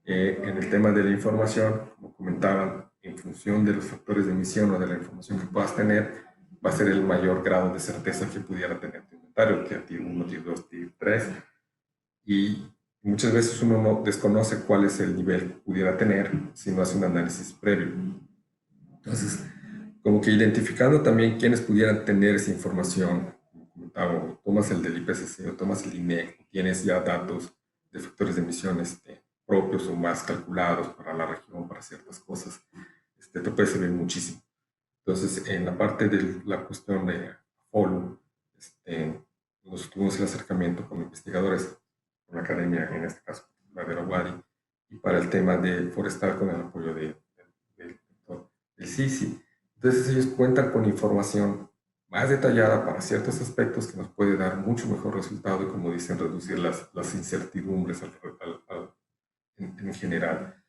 En el tema de la información, como comentaban, en función de los factores de emisión o de la información que puedas tener, va a ser el mayor grado de certeza que pudiera tener tu inventario, Tier 1, Tier 2, Tier 3, y muchas veces uno no desconoce cuál es el nivel que pudiera tener si no hace un análisis previo. Entonces, como que identificando también quiénes pudieran tener esa información, como comentaba, tomas el del IPCC o tomas el INEC, tienes ya datos de factores de emisiones propios o más calculados para la región, para ciertas cosas, te puede servir muchísimo. Entonces, en la parte de la cuestión de follow, nosotros tuvimos el acercamiento con investigadores, con la academia, en este caso, la de la UADY, y para el tema de forestal con el apoyo del CICI. Entonces ellos cuentan con información más detallada para ciertos aspectos que nos puede dar mucho mejor resultado y, como dicen, reducir las incertidumbres en general.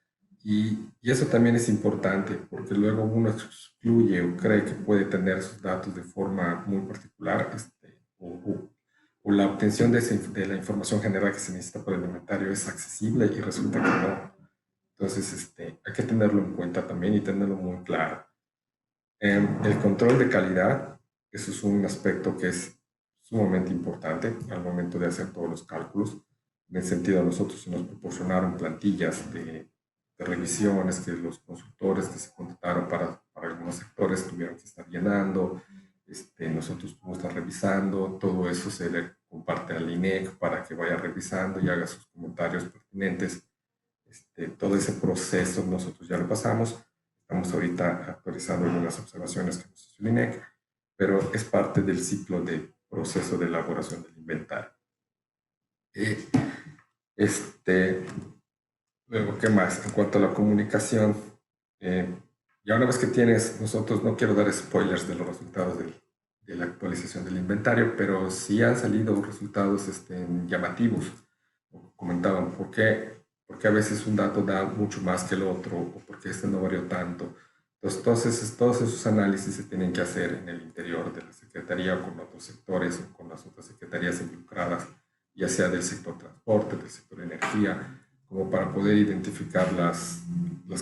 Y eso también es importante, porque luego uno excluye o cree que puede tener sus datos de forma muy particular, o la obtención de la información general que se necesita para el inventario es accesible y resulta que no. Entonces, hay que tenerlo en cuenta también y tenerlo muy claro. El control de calidad, eso es un aspecto que es sumamente importante al momento de hacer todos los cálculos. En el sentido, a nosotros nos proporcionaron plantillas de revisiones que los consultores que se contrataron para algunos sectores tuvieron que estar llenando. Nosotros vamos a estar revisando, todo eso se le comparte al INEC para que vaya revisando y haga sus comentarios pertinentes. Todo ese proceso nosotros ya lo pasamos. Estamos ahorita actualizando algunas observaciones que nos hizo el INEC, pero es parte del ciclo de proceso de elaboración del inventario. Luego, ¿qué más? En cuanto a la comunicación, ya una vez que tienes, nosotros no quiero dar spoilers de los resultados de la actualización del inventario, pero sí han salido resultados llamativos. Comentaban, ¿por qué? Porque a veces un dato da mucho más que el otro, o porque este no varió tanto. Entonces, todos esos análisis se tienen que hacer en el interior de la Secretaría o con otros sectores o con las otras secretarías involucradas, ya sea del sector transporte, del sector energía, como para poder identificar las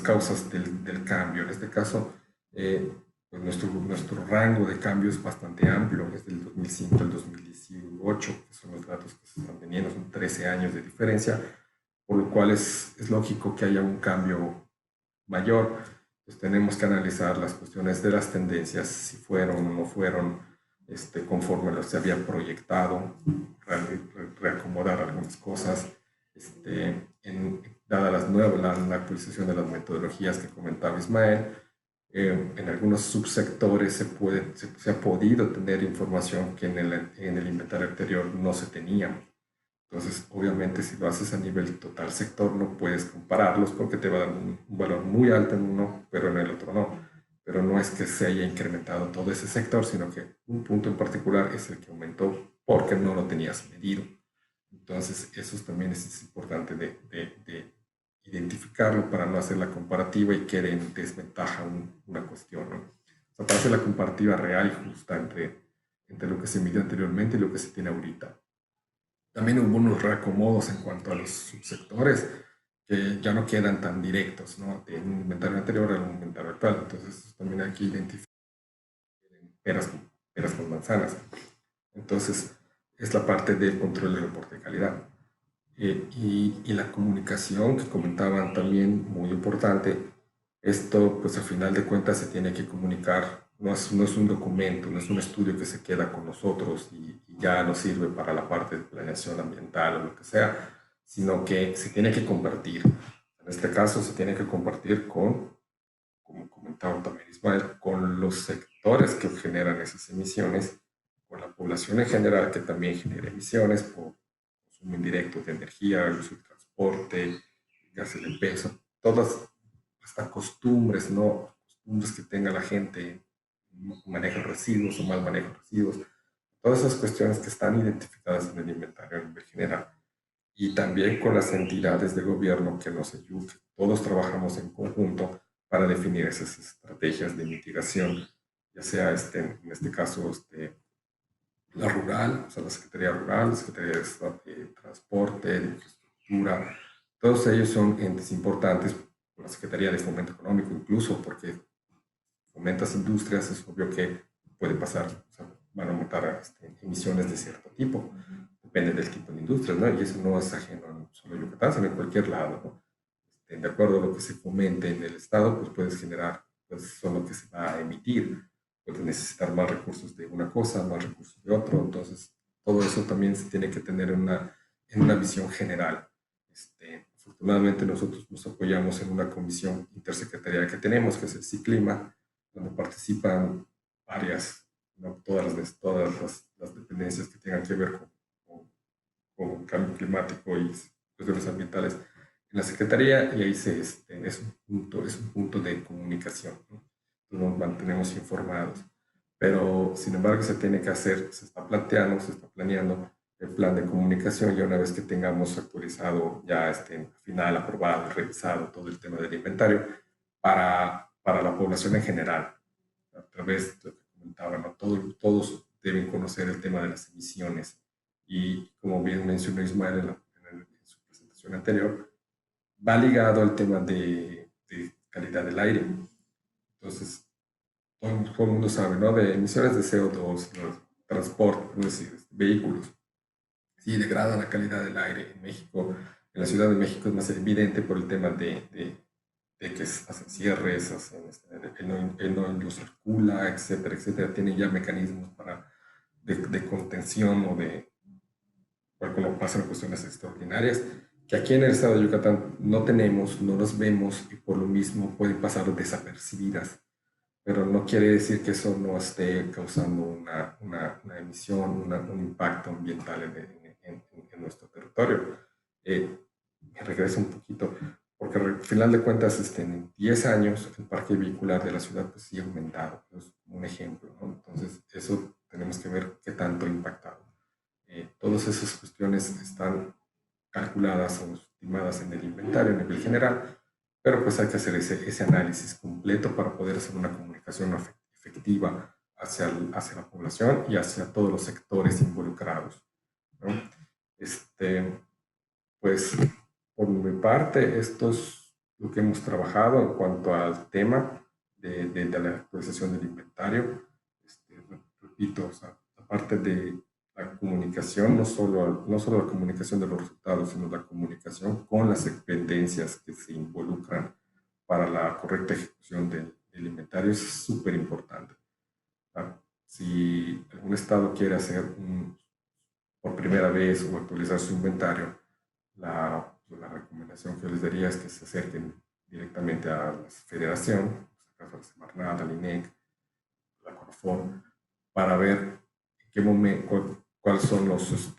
causas del cambio. En este caso, pues nuestro rango de cambio es bastante amplio, desde el 2005 al 2018, que son los datos que se están teniendo, son 13 años de diferencia, por lo cual es lógico que haya un cambio mayor. Pues tenemos que analizar las cuestiones de las tendencias, si fueron o no fueron conforme lo se había proyectado, reacomodar algunas cosas, dada la actualización de las metodologías que comentaba Ismael. En algunos subsectores se ha podido tener información que en el inventario anterior no se tenía. Entonces, obviamente, si lo haces a nivel total sector, no puedes compararlos porque te va a dar un valor muy alto en uno, pero en el otro no. Pero no es que se haya incrementado todo ese sector, sino que un punto en particular es el que aumentó porque no lo tenías medido. Entonces, eso también es importante de identificarlo para no hacer la comparativa y quede en desventaja una cuestión, ¿no? O sea, para hacer la comparativa real y justa entre lo que se midió anteriormente y lo que se tiene ahorita. También hubo unos reacomodos en cuanto a los subsectores que ya no quedan tan directos, ¿no? De un inventario anterior al inventario actual. Entonces, también hay que identificar peras con manzanas. Entonces, es la parte del control del reporte de calidad. Y la comunicación que comentaban también, muy importante. Esto, pues a final de cuentas, se tiene que comunicar. No es un documento, no es un estudio que se queda con nosotros y ya nos sirve para la parte de planeación ambiental o lo que sea, sino que se tiene que compartir. En este caso, se tiene que compartir como comentaba también Ismael, con los sectores que generan esas emisiones, con la población en general que también genera emisiones por consumo indirecto de energía, el uso de transporte, gas LP, todas estas costumbres, ¿no? Costumbres que tenga la gente, manejo de residuos o mal manejo de residuos, todas esas cuestiones que están identificadas en el inventario a nivel general. Y también con las entidades de gobierno que nos ayudan, todos trabajamos en conjunto para definir esas estrategias de mitigación, ya sea en este caso la rural, o sea, la Secretaría Rural, la Secretaría de Transporte, de Infraestructura, todos ellos son entes importantes, la Secretaría de Fomento Económico incluso, porque fomentas industrias, es obvio que puede pasar, o sea, van a aumentar emisiones de cierto tipo, depende del tipo de industria, ¿no? Y eso no es ajeno a solo Yucatán, sino en cualquier lado, ¿no? De acuerdo a lo que se fomente en el Estado, pues puedes generar, pues son lo que se va a emitir, puedes necesitar más recursos de una cosa, más recursos de otro, entonces todo eso también se tiene que tener en una visión general. Afortunadamente nosotros nos apoyamos en una comisión intersecretarial que tenemos, que es el CICLIMA, donde participan varias, ¿no? Todas las dependencias que tengan que ver con cambio climático y cuestiones ambientales en la Secretaría, y ahí es un punto de comunicación, ¿no? Nos mantenemos informados. Pero, sin embargo, se tiene que hacer, se está planteando, se está planeando el plan de comunicación, y una vez que tengamos actualizado, ya final aprobado y revisado todo el tema del inventario, para la población en general, a través de lo que comentaba, ¿no? Todos deben conocer el tema de las emisiones, y como bien mencionó Ismael en su presentación anterior, va ligado al tema de calidad del aire. Entonces, todo el mundo sabe, ¿no? De emisiones de CO2, los transportes, es decir, vehículos, sí degradan la calidad del aire en México. En la Ciudad de México es más evidente por el tema de que hacen cierres, él no lo circula, etcétera, etcétera. Tienen ya mecanismos de contención o como pasan cuestiones extraordinarias, que aquí en el estado de Yucatán no tenemos, no los vemos, y por lo mismo pueden pasar desapercibidas. Pero no quiere decir que eso no esté causando una emisión, un impacto ambiental en nuestro territorio. Me regreso un poquito. porque al final de cuentas en 10 años el parque vehicular de la ciudad pues sí ha aumentado, es un ejemplo, ¿no? Entonces eso tenemos que ver qué tanto ha impactado. Todas esas cuestiones están calculadas o estimadas en el inventario a nivel general, pero pues hay que hacer ese análisis completo para poder hacer una comunicación efectiva hacia la población y hacia todos los sectores involucrados, ¿no? Pues por mi parte, esto es lo que hemos trabajado en cuanto al tema de la actualización del inventario. Repito, o sea, aparte de la comunicación, no solo la comunicación de los resultados, sino la comunicación con las dependencias que se involucran para la correcta ejecución del inventario es súper importante. Si algún estado quiere hacer por primera vez o actualizar su inventario, la recomendación que yo les daría es que se acerquen directamente a la federación, en este caso a la Semarnat, al INEC, la CONAFOR, para ver en qué momento, cuáles son los,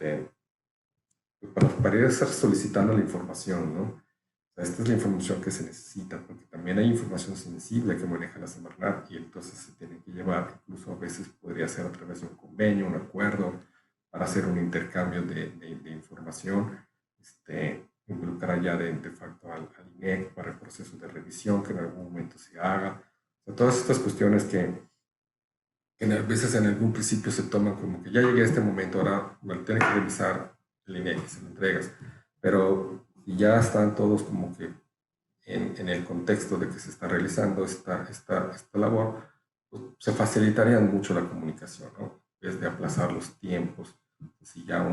para ir a estar solicitando la información, ¿no? O sea, esta es la información que se necesita, porque también hay información sensible que maneja la Semarnat y entonces se tiene que llevar, incluso a veces podría ser a través de un convenio, un acuerdo, para hacer un intercambio de información, involucrar ya de facto al INEC para el proceso de revisión que en algún momento se haga. O sea, todas estas cuestiones que a veces en algún principio se toman como que ya llegué a este momento, ahora me lo tiene que revisar el INEC, se lo entregas. Pero ya están todos como que en el contexto de que se está realizando esta labor, pues se facilitaría mucho la comunicación, ¿no? En vez de aplazar los tiempos. Si ya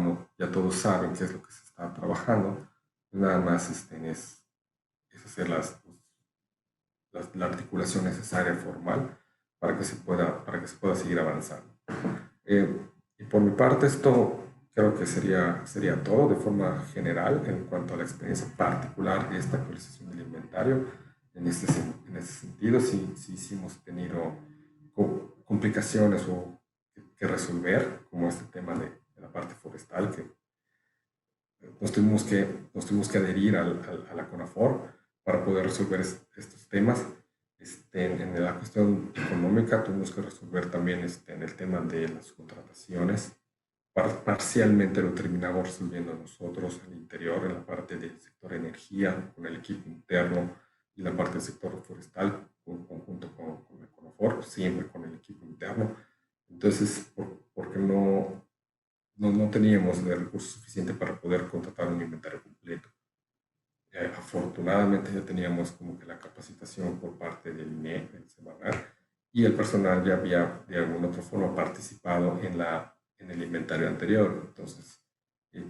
todos saben qué es lo que se está trabajando, nada más es hacer la articulación necesaria formal para que se pueda seguir avanzando. Y por mi parte esto creo que sería todo de forma general en cuanto a la experiencia particular de esta actualización del inventario. En ese sentido, sí hemos tenido complicaciones que resolver, como este tema de la parte forestal, que nos tuvimos que adherir a la CONAFOR para poder resolver estos temas. En la cuestión económica tuvimos que resolver también en el tema de las contrataciones. Parcialmente lo terminamos resolviendo nosotros al interior, en la parte del sector energía, con el equipo interno, y la parte del sector forestal, junto con la CONAFOR, siempre con el equipo interno. Entonces, porque no teníamos el recurso suficiente para poder contratar un inventario completo. Afortunadamente ya teníamos como que la capacitación por parte del INEC, del Semarnat, y el personal ya había de alguna otra forma participado en el inventario anterior. Entonces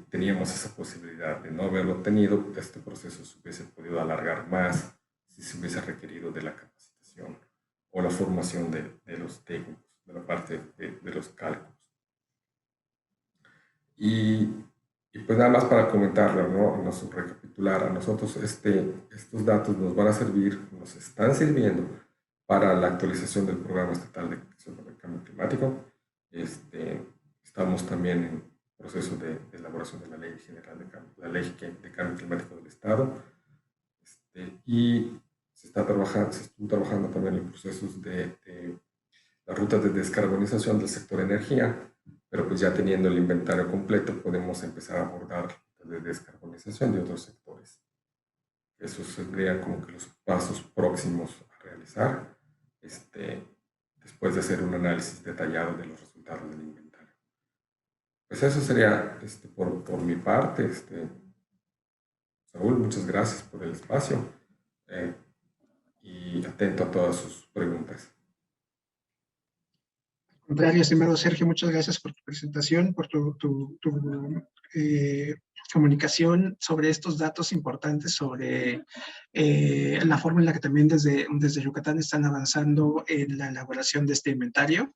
teníamos esa posibilidad de no haberlo tenido. Este proceso se hubiese podido alargar más si se hubiese requerido de la capacitación o la formación de los técnicos, de la parte de los cálculos. Y pues nada más para comentarlo, ¿no? Recapitular, a nosotros estos datos nos van a servir, nos están sirviendo para la actualización del Programa Estatal de Acción contra el Cambio Climático. Estamos también en proceso de elaboración de la Ley General de Cambio Climático del Estado. Y se estuvo trabajando también en procesos de las rutas de descarbonización del sector energía, pero pues ya teniendo el inventario completo podemos empezar a abordar de descarbonización de otros sectores. Esos serían como que los pasos próximos a realizar después de hacer un análisis detallado de los resultados del inventario. Pues eso sería por mi parte. Saúl, muchas gracias por el espacio y atento a todas sus preguntas. Al contrario, estimado Sergio, muchas gracias por tu presentación, por tu comunicación sobre estos datos importantes, sobre la forma en la que también desde Yucatán están avanzando en la elaboración de este inventario.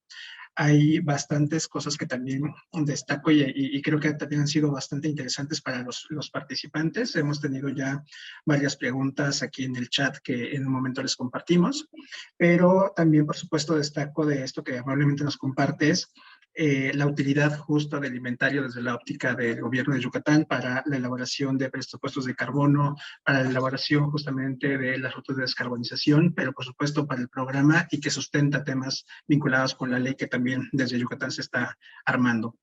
Hay bastantes cosas que también destaco y creo que también han sido bastante interesantes para los participantes. Hemos tenido ya varias preguntas aquí en el chat que en un momento les compartimos, pero también, por supuesto, destaco de esto que amablemente nos compartes, la utilidad justo del inventario desde la óptica del gobierno de Yucatán para la elaboración de presupuestos de carbono, para la elaboración justamente de las rutas de descarbonización, pero por supuesto para el programa y que sustenta temas vinculados con la ley que también desde Yucatán se está armando.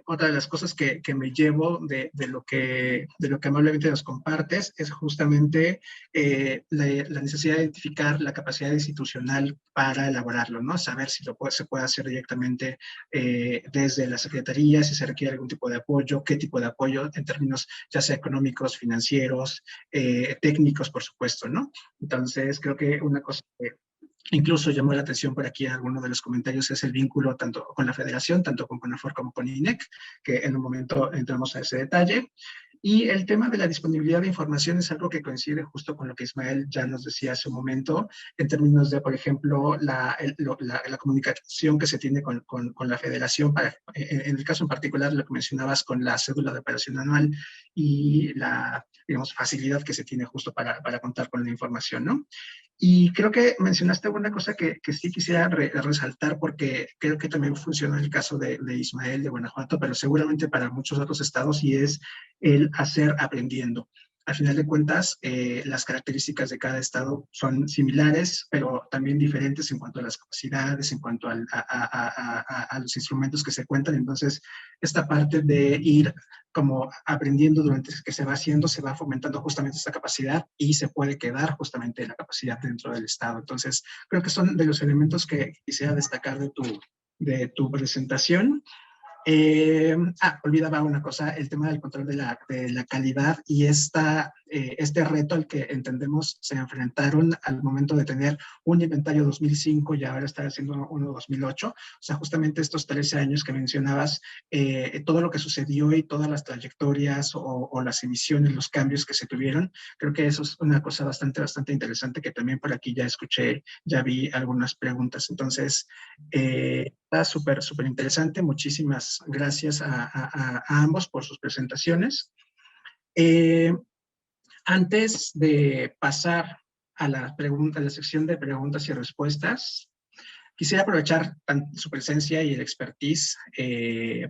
Otra de las cosas que me llevo de lo que amablemente nos compartes es justamente la necesidad de identificar la capacidad institucional para elaborarlo, ¿no? Saber si se puede hacer directamente desde la Secretaría, si se requiere algún tipo de apoyo, qué tipo de apoyo en términos ya sea económicos, financieros, técnicos, por supuesto, ¿no? Entonces, creo que una cosa que incluso llamó la atención por aquí en alguno de los comentarios es el vínculo tanto con la federación, tanto con CONAFOR como con INEC, que en un momento entramos a ese detalle. Y el tema de la disponibilidad de información es algo que coincide justo con lo que Ismael ya nos decía hace un momento, en términos de, por ejemplo, la comunicación que se tiene con la federación, en el caso en particular, lo que mencionabas con la cédula de operación anual y la, digamos, facilidad que se tiene justo para contar con la información, ¿no? Y creo que mencionaste una cosa que sí quisiera resaltar, porque creo que también funcionó en el caso de Ismael de Guanajuato, pero seguramente para muchos otros estados, y es el hacer aprendiendo. Al final de cuentas, las características de cada estado son similares, pero también diferentes en cuanto a las capacidades, en cuanto a los instrumentos que se cuentan. Entonces, esta parte de ir como aprendiendo durante que se va haciendo, se va fomentando justamente esta capacidad y se puede quedar justamente la capacidad dentro del estado. Entonces, creo que son de los elementos que quisiera destacar de tu presentación. Olvidaba una cosa, el tema del control de la calidad y este reto al que entendemos se enfrentaron al momento de tener un inventario 2005 y ahora estar haciendo uno 2008. O sea, justamente estos 13 años que mencionabas, todo lo que sucedió y todas las trayectorias o las emisiones, los cambios que se tuvieron, creo que eso es una cosa bastante interesante que también por aquí ya escuché, ya vi algunas preguntas. Entonces, está súper interesante. Muchísimas gracias a ambos por sus presentaciones. Antes de pasar a la sección de preguntas y respuestas, quisiera aprovechar su presencia y el expertise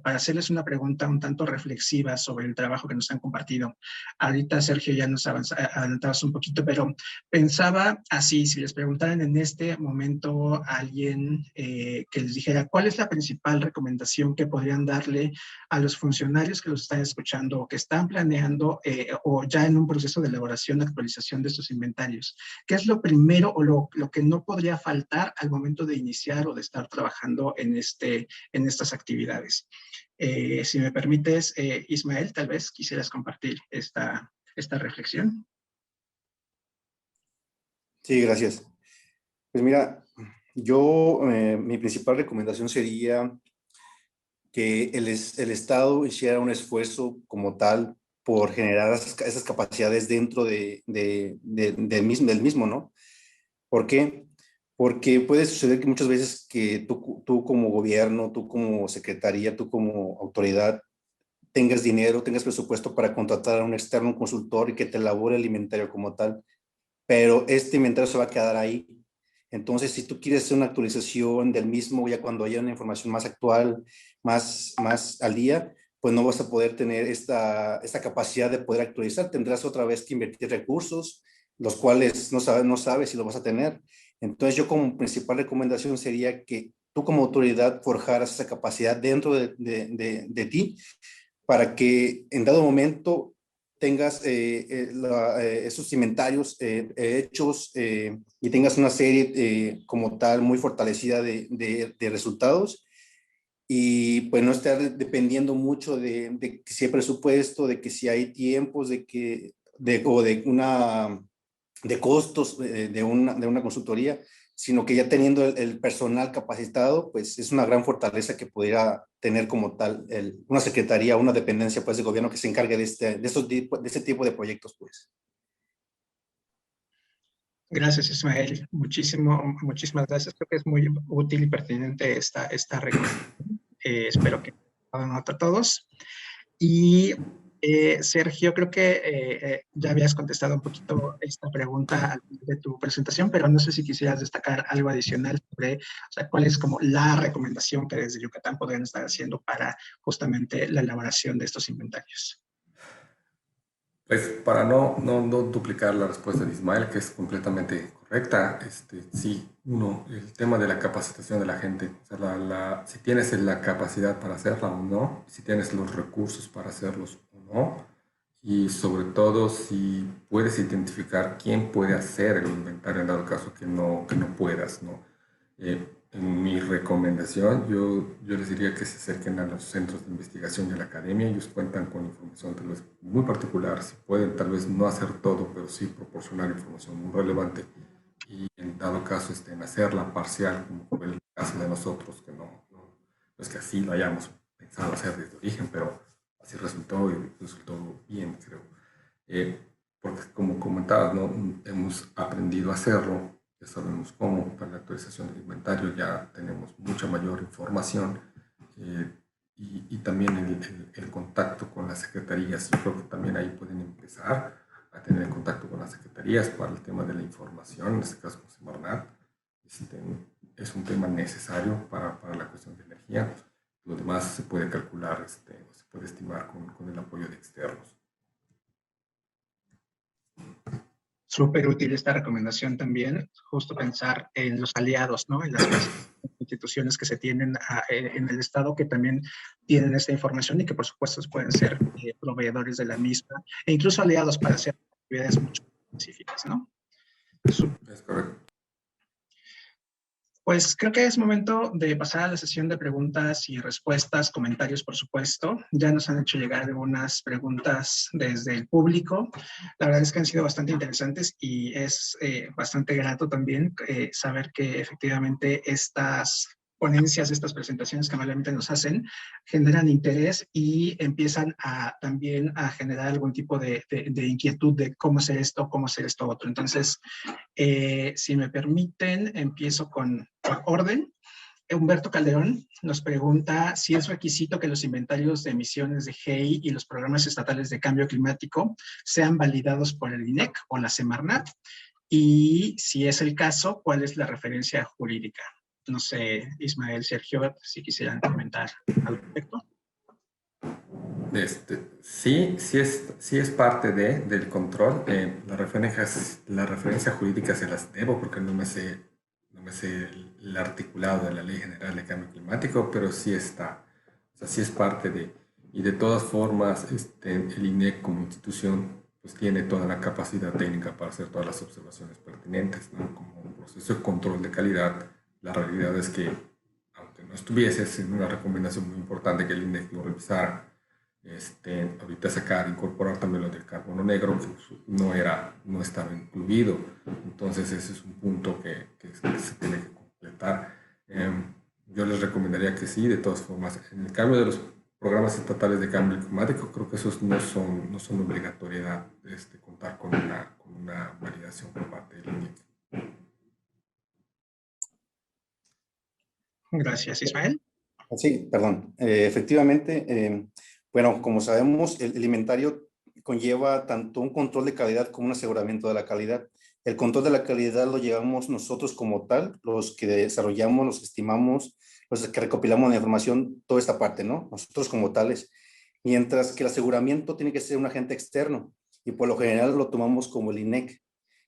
para hacerles una pregunta un tanto reflexiva sobre el trabajo que nos han compartido. Ahorita, Sergio, ya nos adelantabas un poquito, pero pensaba así, si les preguntaran en este momento a alguien que les dijera cuál es la principal recomendación que podrían darle a los funcionarios que los están escuchando o que están planeando o ya en un proceso de elaboración, actualización de estos inventarios. ¿Qué es lo primero o lo que no podría faltar al momento de iniciar o de estar trabajando en estas actividades? Si me permites, Ismael, tal vez quisieras compartir esta reflexión. Sí, gracias. Pues mira, yo, mi principal recomendación sería que el Estado hiciera un esfuerzo como tal por generar esas capacidades dentro del mismo, ¿no? ¿Por qué? Porque puede suceder que muchas veces que tú como gobierno, tú como secretaría, tú como autoridad, tengas dinero, tengas presupuesto para contratar a un externo, un consultor y que te elabore el inventario como tal, pero este inventario se va a quedar ahí. Entonces, si tú quieres hacer una actualización del mismo, ya cuando haya una información más actual, más al día, pues no vas a poder tener esta capacidad de poder actualizar. Tendrás otra vez que invertir recursos, los cuales no sabes si lo vas a tener. Entonces, yo como principal recomendación sería que tú como autoridad forjaras esa capacidad dentro de ti para que en dado momento tengas esos inventarios hechos y tengas una serie como tal muy fortalecida de resultados y pues no estar dependiendo mucho de que si hay presupuesto, de que si hay tiempos, de costos de una consultoría, sino que ya teniendo el personal capacitado, pues es una gran fortaleza que pudiera tener como tal una secretaría, una dependencia pues de gobierno que se encargue de ese tipo de proyectos, pues. Gracias, Ismael. Muchísimas gracias. Creo que es muy útil y pertinente esta recomendación. Espero que tomen nota todos. Y Sergio, creo que ya habías contestado un poquito esta pregunta al final de tu presentación, pero no sé si quisieras destacar algo adicional sobre, o sea, cuál es como la recomendación que desde Yucatán podrían estar haciendo para justamente la elaboración de estos inventarios. Pues para no duplicar la respuesta de Ismael, que es completamente correcta, sí, el tema de la capacitación de la gente, o sea, si tienes la capacidad para hacerla o no, si tienes los recursos para hacerlos o no, y sobre todo si puedes identificar quién puede hacer el inventario en dado caso que no puedas, ¿no? En mi recomendación, yo les diría que se acerquen a los centros de investigación y a la academia. Ellos cuentan con información tal vez muy particular, si pueden tal vez no hacer todo, pero sí proporcionar información muy relevante y en dado caso en hacerla parcial, como fue el caso de nosotros, que no es que así lo hayamos pensado hacer desde origen, pero así resultó y resultó bien, creo. Porque como comentabas, ¿no? Hemos aprendido a hacerlo, ya sabemos cómo, para la actualización del inventario ya tenemos mucha mayor información y también el contacto con las secretarías. Yo creo que también ahí pueden empezar a tener contacto con las secretarías para el tema de la información, en este caso con Semarnat. Es un tema necesario para la cuestión de energía. Lo demás se puede calcular, se puede estimar con el apoyo de externos. Súper útil esta recomendación también, justo pensar en los aliados, ¿no? En las instituciones que se tienen en el Estado que también tienen esta información y que por supuesto pueden ser proveedores de la misma e incluso aliados para hacer actividades mucho específicas, ¿no? Es correcto. Pues creo que es momento de pasar a la sesión de preguntas y respuestas, comentarios, por supuesto. Ya nos han hecho llegar algunas preguntas desde el público. La verdad es que han sido bastante interesantes y es bastante grato también saber que efectivamente estas ponencias, estas presentaciones que amablemente nos hacen, generan interés y empiezan también a generar algún tipo de inquietud de cómo hacer esto otro. Entonces, si me permiten, empiezo por orden. Humberto Calderón nos pregunta si es requisito que los inventarios de emisiones de GEI y los programas estatales de cambio climático sean validados por el INEC o la Semarnat y si es el caso, ¿cuál es la referencia jurídica? No sé, Ismael, Sergio, si quisieran comentar al respecto. Sí es parte del control. La referencia jurídica se las debo porque no me sé el articulado de la Ley General de Cambio Climático, pero sí está. O sea, sí es parte de. Y de todas formas, el INEC como institución pues tiene toda la capacidad técnica para hacer todas las observaciones pertinentes, ¿no? Como un proceso de control de calidad. La realidad es que, aunque no estuviese, es una recomendación muy importante que el INEC lo revisara. Ahorita incorporar también lo del carbono negro, que no estaba incluido. Entonces ese es un punto que se tiene que completar. Yo les recomendaría que sí, de todas formas. En el cambio de los programas estatales de cambio climático, creo que esos no son obligatoriedad contar con una validación por parte del INEC. Gracias, Ismael. Sí, perdón. Efectivamente, bueno, como sabemos, el inventario conlleva tanto un control de calidad como un aseguramiento de la calidad. El control de la calidad lo llevamos nosotros como tal, los que desarrollamos, los que estimamos, los que recopilamos la información, toda esta parte, ¿no? Nosotros como tales. Mientras que el aseguramiento tiene que ser un agente externo y por lo general lo tomamos como el INEC,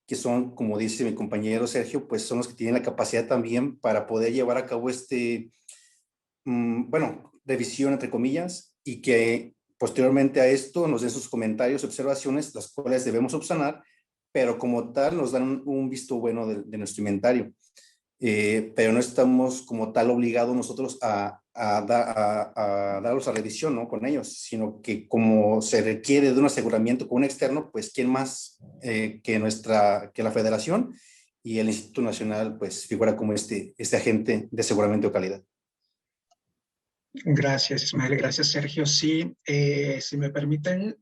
que son, como dice mi compañero Sergio, pues son los que tienen la capacidad también para poder llevar a cabo bueno, revisión entre comillas, y que posteriormente a esto nos den sus comentarios, observaciones, las cuales debemos subsanar, pero como tal nos dan un visto bueno de nuestro inventario. Pero no estamos como tal obligados nosotros a darlos a revisión, ¿no? Con ellos, sino que como se requiere de un aseguramiento con un externo, pues quién más que la federación y el Instituto Nacional, pues figura como este agente de aseguramiento de calidad. Gracias, Ismael. Gracias, Sergio. Sí, si me permiten,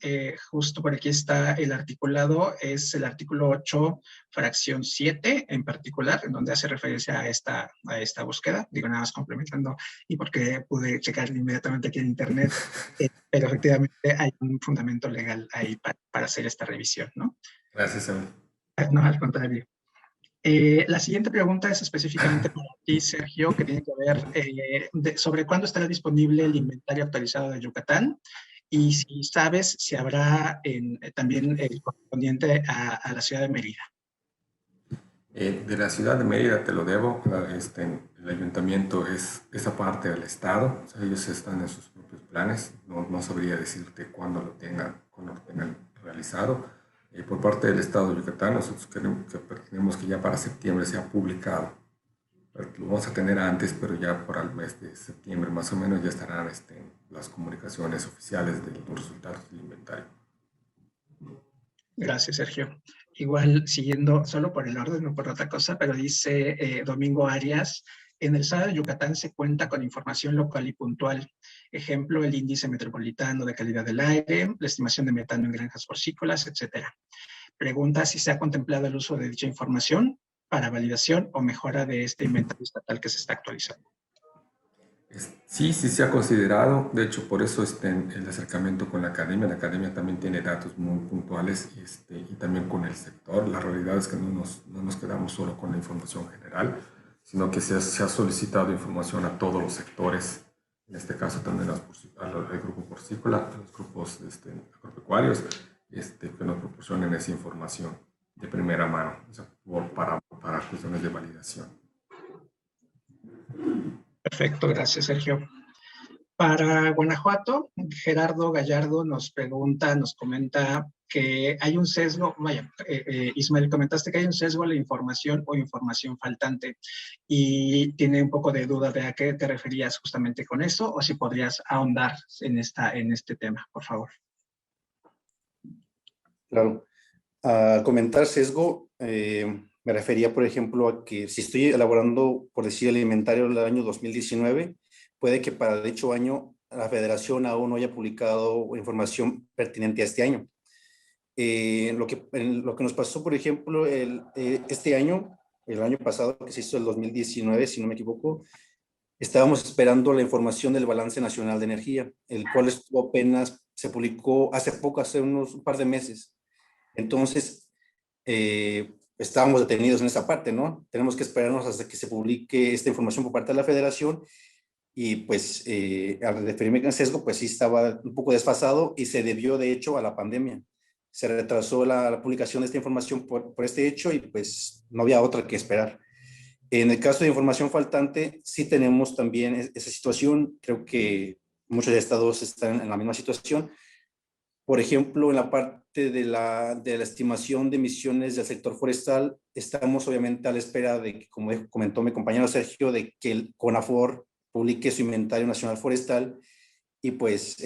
justo por aquí está el articulado, es el artículo 8, fracción 7 en particular, en donde hace referencia a esta búsqueda. Digo, nada más complementando, y porque pude checar inmediatamente aquí en Internet, pero efectivamente hay un fundamento legal ahí para hacer esta revisión, ¿no? Gracias, Saúl. No, al contrario. La siguiente pregunta es específicamente para ti, Sergio, que tiene que ver sobre cuándo estará disponible el inventario actualizado de Yucatán y si sabes si habrá también el correspondiente a la ciudad de Mérida. De la ciudad de Mérida te lo debo. El ayuntamiento es esa parte del Estado. O sea, ellos están en sus propios planes. No sabría decirte cuándo lo tengan realizado. Por parte del Estado de Yucatán, nosotros queremos que ya para septiembre sea publicado. Lo vamos a tener antes, pero ya para el mes de septiembre más o menos ya estarán las comunicaciones oficiales de los resultados del inventario. Gracias, Sergio. Igual, siguiendo solo por el orden, no por otra cosa, pero dice Domingo Arias, en el estado de Yucatán se cuenta con información local y puntual. Ejemplo, el índice metropolitano de calidad del aire, la estimación de metano en granjas porcícolas, etc. Pregunta si se ha contemplado el uso de dicha información para validación o mejora de este inventario estatal que se está actualizando. Sí se ha considerado. De hecho, por eso el acercamiento con la academia. La academia también tiene datos muy puntuales y también con el sector. La realidad es que no nos quedamos solo con la información general, sino que se ha solicitado información a todos los sectores, en este caso también al grupo porcícola, a los grupos agropecuarios, que nos proporcionen esa información de primera mano, o sea, para cuestiones de validación. Perfecto, gracias, Sergio. Para Guanajuato, Gerardo Gallardo nos comenta que hay un sesgo, Ismael, comentaste que hay un sesgo a la información o información faltante y tiene un poco de duda de a qué te referías justamente con eso o si podrías ahondar en este tema, por favor. Claro. Al comentar sesgo, me refería, por ejemplo, a que si estoy elaborando, por decir, el inventario del año 2019, puede que para dicho año la Federación aún no haya publicado información pertinente a este año. Lo que nos pasó, por ejemplo, este año, el año pasado, que se hizo el 2019, si no me equivoco, estábamos esperando la información del Balance Nacional de Energía, el cual apenas se publicó hace poco, hace un par de meses. Entonces, estábamos detenidos en esa parte, ¿no? Tenemos que esperarnos hasta que se publique esta información por parte de la Federación y pues al referirme al sesgo, pues sí estaba un poco desfasado y se debió de hecho a la pandemia. Se retrasó la publicación de esta información por este hecho y pues no había otra que esperar. En el caso de información faltante, sí tenemos también esa situación. Creo que muchos estados están en la misma situación. Por ejemplo, en la parte de la estimación de emisiones del sector forestal, estamos obviamente a la espera de que, como comentó mi compañero Sergio, de que el CONAFOR publique su inventario nacional forestal y pues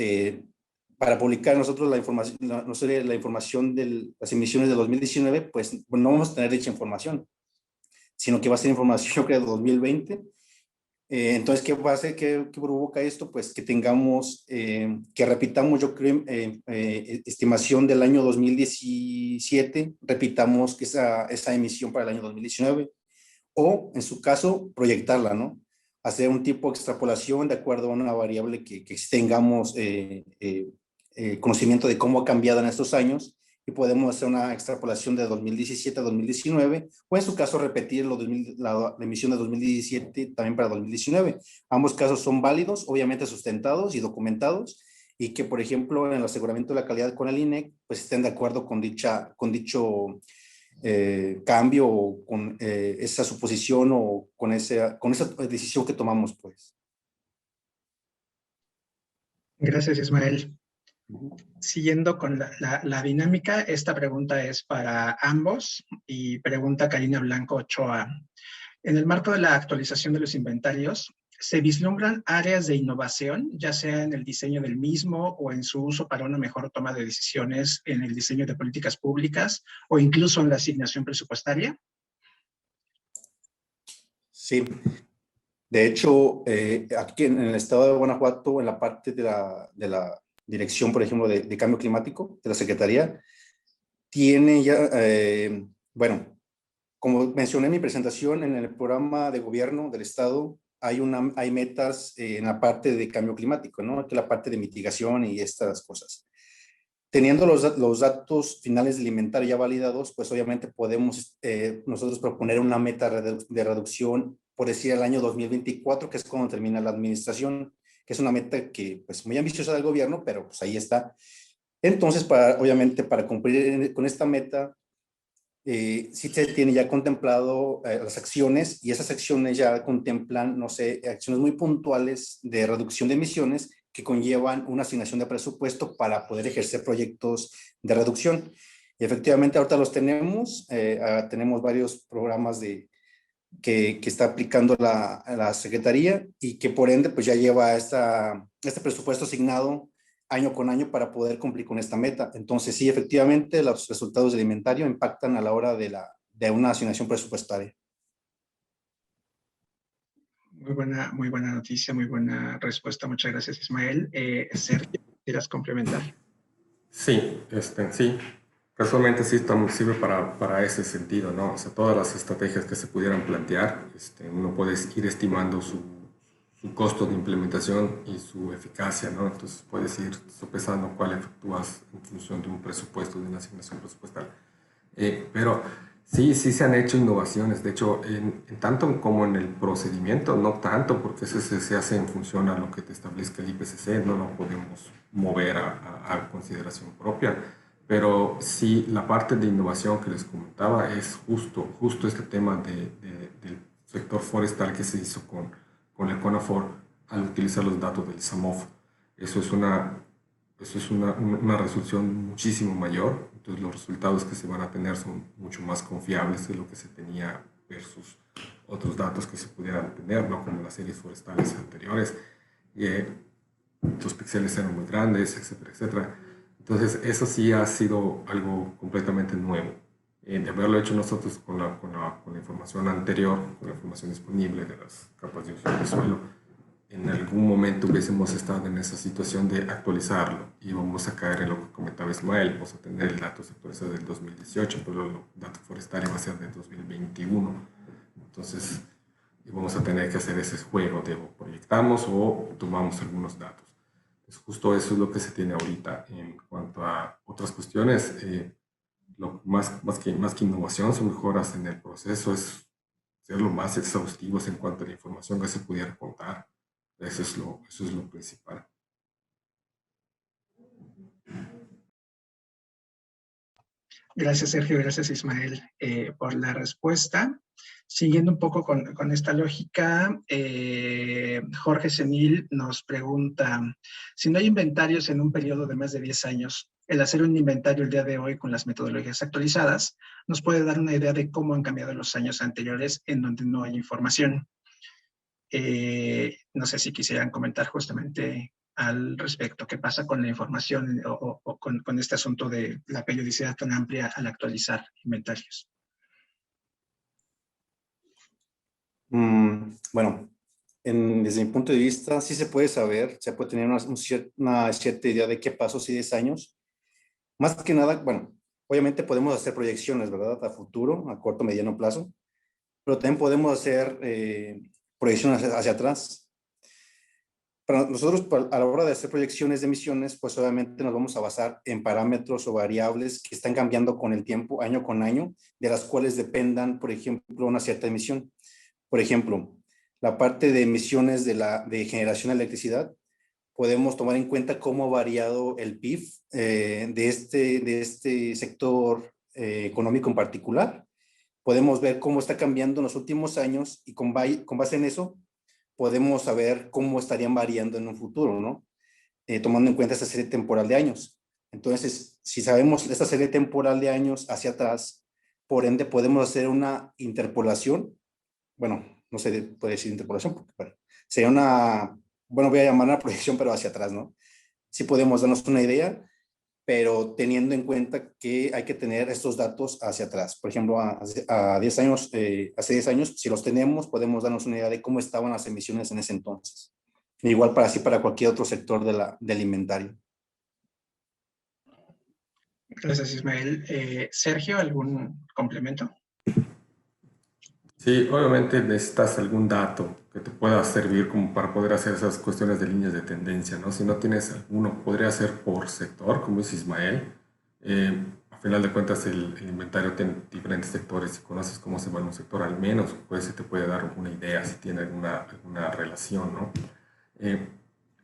para publicar nosotros la información de las emisiones de 2019, pues no vamos a tener dicha información, sino que va a ser información, yo creo, de 2020. Entonces, ¿qué va a hacer? ¿Qué provoca esto? Pues que tengamos, que repitamos, yo creo, estimación del año 2017, repitamos que esa emisión para el año 2019, o en su caso, proyectarla, ¿no? Hacer un tipo de extrapolación de acuerdo a una variable que tengamos conocimiento de cómo ha cambiado en estos años y podemos hacer una extrapolación de 2017 a 2019 o en su caso repetir la emisión de 2017 también para 2019. Ambos casos son válidos, obviamente sustentados y documentados y que, por ejemplo, en el aseguramiento de la calidad con el INEC, pues estén de acuerdo con dicho cambio o con esa suposición o con esa decisión que tomamos, pues. Gracias, Ismael. Siguiendo con la dinámica, esta pregunta es para ambos y pregunta Karina Blanco Ochoa. En el marco de la actualización de los inventarios, ¿se vislumbran áreas de innovación, ya sea en el diseño del mismo o en su uso para una mejor toma de decisiones en el diseño de políticas públicas o incluso en la asignación presupuestaria? Sí. De hecho, aquí en el estado de Guanajuato, en la parte de la dirección, por ejemplo, de cambio climático, de la Secretaría, tiene ya, bueno, como mencioné en mi presentación, en el programa de gobierno del estado hay metas en la parte de cambio climático, ¿no? Que la parte de mitigación y estas cosas. Teniendo los datos finales del inventario ya validados, pues obviamente podemos nosotros proponer una meta de reducción, por decir, el año 2024, que es cuando termina la administración, que es una meta que, pues, muy ambiciosa del gobierno, pero pues ahí está. Entonces, obviamente, para cumplir con esta meta, sí se tiene ya contemplado las acciones, y esas acciones ya contemplan, no sé, acciones muy puntuales de reducción de emisiones que conllevan una asignación de presupuesto para poder ejercer proyectos de reducción. Y efectivamente ahorita los tenemos, tenemos varios programas que está aplicando la Secretaría, y que por ende pues ya lleva este presupuesto asignado año con año para poder cumplir con esta meta. Entonces sí, efectivamente los resultados del inventario impactan a la hora de una asignación presupuestaria. Muy buena noticia, muy buena respuesta. Muchas gracias, Ismael. Sergio, ¿quieras complementar? Sí, sí. Casualmente sí sirve para ese sentido, ¿no? O sea, todas las estrategias que se pudieran plantear, uno puede ir estimando su costo de implementación y su eficacia, ¿no? Entonces puedes ir sopesando cuál efectúas en función de un presupuesto, de una asignación presupuestal. Pero sí, sí se han hecho innovaciones, de hecho, en tanto como en el procedimiento, no tanto, porque eso se hace en función a lo que te establezca el IPCC, no lo podemos mover a consideración propia, pero sí la parte de innovación que les comentaba es justo este tema del sector forestal que se hizo con el CONAFOR al utilizar los datos del SAMOF. Eso es una resolución muchísimo mayor, entonces los resultados que se van a tener son mucho más confiables de lo que se tenía versus otros datos que se pudieran tener, ¿no? Como las series forestales anteriores, los píxeles eran muy grandes, etcétera, etcétera. Entonces eso sí ha sido algo completamente nuevo. De haberlo hecho nosotros con la información anterior, con la información disponible de las capas de uso del suelo, en algún momento hubiésemos estado en esa situación de actualizarlo y vamos a caer en lo que comentaba Ismael, vamos a tener el dato actualizado del 2018, pero el dato forestal va a ser del 2021. Entonces, vamos a tener que hacer ese juego de o proyectamos o tomamos algunos datos. Pues justo eso es lo que se tiene ahorita. En cuanto a otras cuestiones, más que innovación, son mejoras en el proceso, es ser lo más exhaustivos en cuanto a la información que se pudiera contar. Eso es lo principal. Gracias, Sergio. Gracias, Ismael, por la respuesta. Siguiendo un poco con esta lógica, Jorge Senil nos pregunta, si no hay inventarios en un periodo de más de 10 años, el hacer un inventario el día de hoy con las metodologías actualizadas nos puede dar una idea de cómo han cambiado los años anteriores en donde no hay información. No sé si quisieran comentar justamente al respecto, qué pasa con la información o con este asunto de la periodicidad tan amplia al actualizar inventarios. Bueno, desde mi punto de vista, sí se puede saber, se puede tener una cierta idea de qué pasó hace 10 años. Más que nada, bueno, obviamente podemos hacer proyecciones, ¿verdad? A futuro, a corto, mediano plazo, pero también podemos hacer proyecciones hacia atrás. Para nosotros, a la hora de hacer proyecciones de emisiones, pues obviamente nos vamos a basar en parámetros o variables que están cambiando con el tiempo, año con año, de las cuales dependan, por ejemplo, una cierta emisión. Por ejemplo, la parte de emisiones de generación de electricidad, podemos tomar en cuenta cómo ha variado el PIB de este sector económico en particular. Podemos ver cómo está cambiando en los últimos años, y con base en eso podemos saber cómo estarían variando en un futuro, ¿no? Tomando en cuenta esta serie temporal de años. Entonces, si sabemos esta serie temporal de años hacia atrás, por ende podemos hacer una interpolación. Bueno, no se puede decir interpolación, porque bueno, sería voy a llamar una proyección, pero hacia atrás, ¿no? Sí podemos darnos una idea pero teniendo en cuenta que hay que tener estos datos hacia atrás. Por ejemplo, a 10 años, hace 10 años, si los tenemos, podemos darnos una idea de cómo estaban las emisiones en ese entonces. Igual para cualquier otro sector del inventario. Gracias, Ismael. Sergio, ¿algún complemento? Sí, obviamente necesitas algún dato que te pueda servir como para poder hacer esas cuestiones de líneas de tendencia, ¿no? Si no tienes alguno, podría ser por sector, como dice Ismael. A final de cuentas, el inventario tiene diferentes sectores. Si conoces cómo se va en un sector, al menos pues se te puede dar una idea si tiene alguna relación, ¿no? Eh,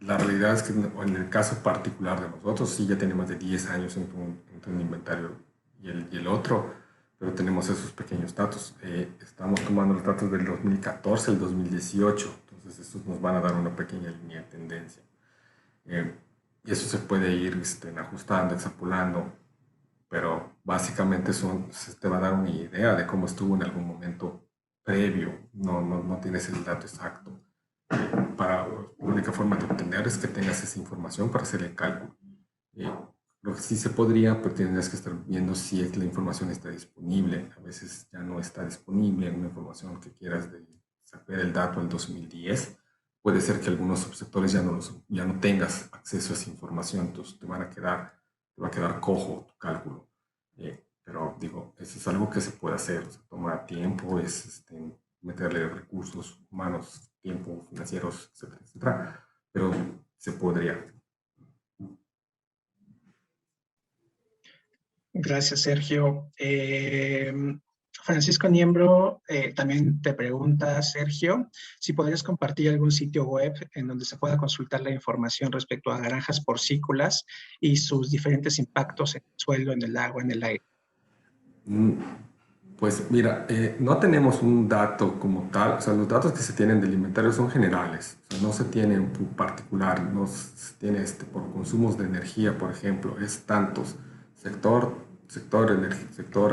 la realidad es que en el caso particular de nosotros, sí ya tiene más de 10 años entre un inventario y el otro, pero tenemos esos pequeños datos. Estamos tomando los datos del 2014 al 2018, entonces estos nos van a dar una pequeña línea de tendencia. Y eso se puede ir ajustando, extrapolando, pero básicamente se te va a dar una idea de cómo estuvo en algún momento previo, no tienes el dato exacto. La única forma de obtener es que tengas esa información para hacer el cálculo. Lo que sí se podría, pero tendrías que estar viendo si es que la información está disponible. A veces ya no está disponible una información que quieras sacar el dato del 2010. Puede ser que algunos subsectores ya no tengas acceso a esa información, entonces te va a quedar cojo tu cálculo. Pero digo, eso es algo que se puede hacer, o sea, toma tiempo, es meterle recursos humanos, tiempo, financieros, etcétera, etcétera, pero se podría. Gracias, Sergio. Francisco Niembro también te pregunta, Sergio, si podrías compartir algún sitio web en donde se pueda consultar la información respecto a granjas porcícolas y sus diferentes impactos en el suelo, en el agua, en el aire. Pues mira, no tenemos un dato como tal, o sea, los datos que se tienen del inventario son generales, o sea, no se tiene en particular, no se tiene por consumos de energía, por ejemplo, es tantos, sector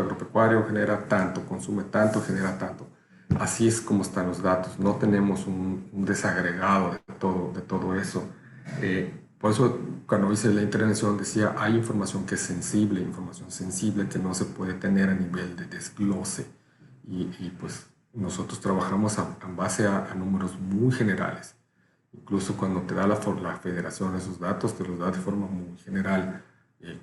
agropecuario genera tanto, consume tanto, genera tanto. Así es como están los datos, no tenemos un desagregado de todo eso. Por eso, cuando hice la intervención, decía, hay información que es sensible, información sensible que no se puede tener a nivel de desglose. Pues nosotros trabajamos en base a números muy generales. Incluso cuando te da la federación esos datos, te los da de forma muy general,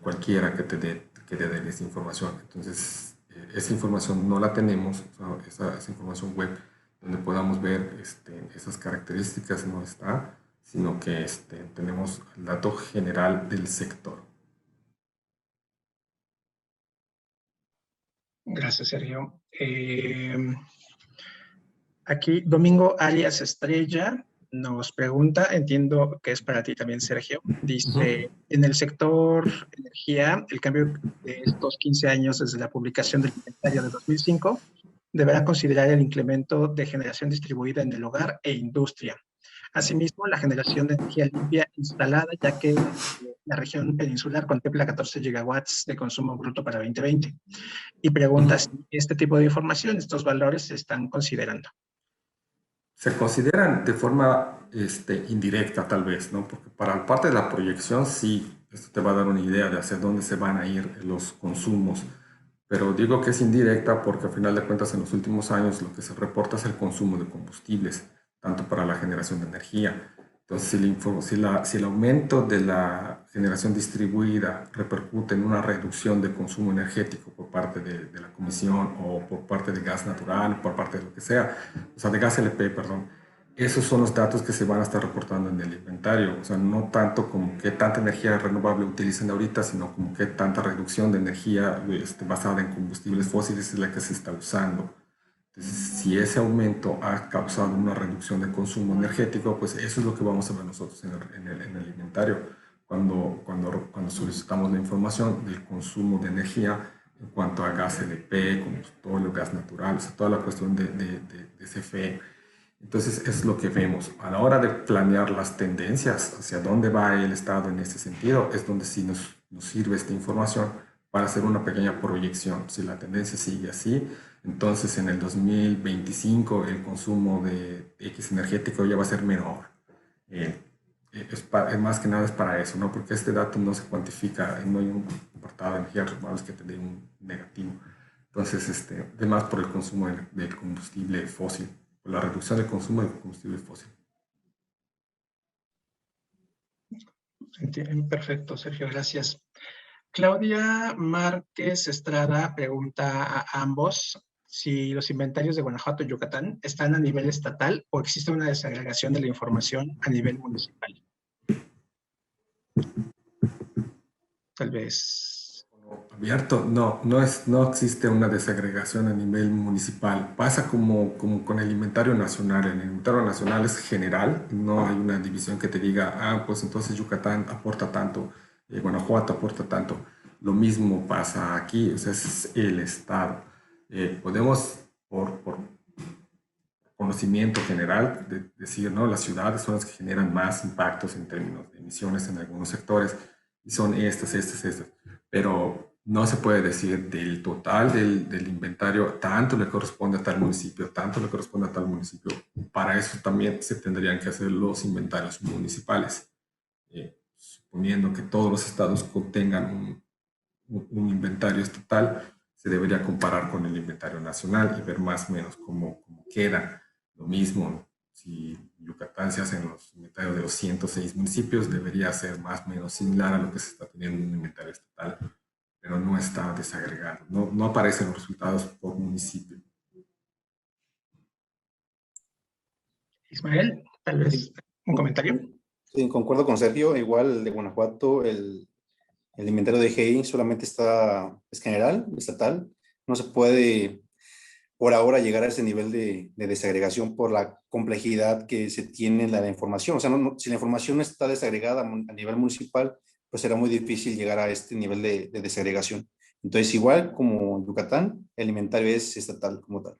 cualquiera que te dé esa información. Entonces, esa información no la tenemos, o sea, esa información web donde podamos ver esas características no está, sino que tenemos el dato general del sector. Gracias, Sergio. Aquí Domingo Arias Estrella nos pregunta, entiendo que es para ti también, Sergio, dice, en el sector energía, el cambio de estos 15 años desde la publicación del inventario de 2005 deberá considerar el incremento de generación distribuida en el hogar e industria. Asimismo, la generación de energía limpia instalada, ya que la región peninsular contempla 14 gigawatts de consumo bruto para 2020. Y pregunta si este tipo de información, estos valores se están considerando. Se consideran de forma indirecta tal vez, ¿no? Porque para parte de la proyección sí, esto te va a dar una idea de hacia dónde se van a ir los consumos, pero digo que es indirecta porque al final de cuentas en los últimos años lo que se reporta es el consumo de combustibles, tanto para la generación de energía. Entonces, si el aumento de la generación distribuida repercute en una reducción de consumo energético por parte de la Comisión o por parte de gas natural, por parte de lo que sea, o sea, de gas LP, perdón, esos son los datos que se van a estar reportando en el inventario. O sea, no tanto como qué tanta energía renovable utilizan ahorita, sino como qué tanta reducción de energía basada en combustibles fósiles es la que se está usando. Entonces, si ese aumento ha causado una reducción de consumo energético, pues eso es lo que vamos a ver nosotros en el inventario cuando solicitamos la información del consumo de energía en cuanto a gas LP, combustible, gas natural, o sea, toda la cuestión de CFE. Entonces, es lo que vemos. A la hora de planear las tendencias, hacia dónde va el Estado en este sentido, es donde sí nos sirve esta información para hacer una pequeña proyección. Si la tendencia sigue así, entonces en el 2025 el consumo de X energético ya va a ser menor. más que nada es para eso, ¿no? Porque este dato no se cuantifica, no hay un apartado de energías renovables que tendría un negativo. Entonces, además por el consumo del combustible fósil, por la reducción del consumo del combustible fósil. Perfecto, Sergio, gracias. Claudia Márquez Estrada pregunta a ambos si los inventarios de Guanajuato y Yucatán están a nivel estatal o existe una desagregación de la información a nivel municipal. Tal vez. Abierto, no existe una desagregación a nivel municipal. Pasa como con el inventario nacional. El inventario nacional es general, no hay una división que te diga, pues entonces Yucatán aporta tanto, Guanajuato aporta tanto. Lo mismo pasa aquí, o sea, es el Estado. Podemos, por conocimiento general, decir, ¿no? Las ciudades son las que generan más impactos en términos de emisiones en algunos sectores y son estas. Pero no se puede decir del total del inventario, tanto le corresponde a tal municipio, tanto le corresponde a tal municipio. Para eso también se tendrían que hacer los inventarios municipales, suponiendo que todos los estados contengan un inventario estatal, se debería comparar con el inventario nacional y ver más o menos cómo queda. Lo mismo, si Yucatán se hace en los inventarios de los 106 municipios, debería ser más o menos similar a lo que se está teniendo en un inventario estatal, pero no está desagregado. No aparecen los resultados por municipio. Ismael, tal vez un comentario. Sí, concuerdo con Sergio. Igual el de Guanajuato, el inventario de GI solamente es general, estatal. No se puede por ahora llegar a ese nivel de desagregación por la complejidad que se tiene en la información. O sea, si la información no está desagregada a nivel municipal, pues será muy difícil llegar a este nivel de desagregación. Entonces, igual como Yucatán, el inventario es estatal como tal.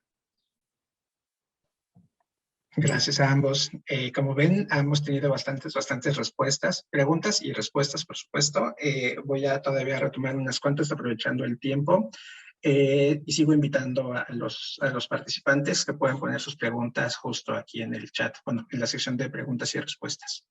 Gracias a ambos. Como ven, hemos tenido bastantes respuestas, preguntas y respuestas, por supuesto. Voy a todavía retomar unas cuantas aprovechando el tiempo. Y sigo invitando a los participantes que pueden poner sus preguntas justo aquí en el chat, bueno, en la sección de preguntas y respuestas.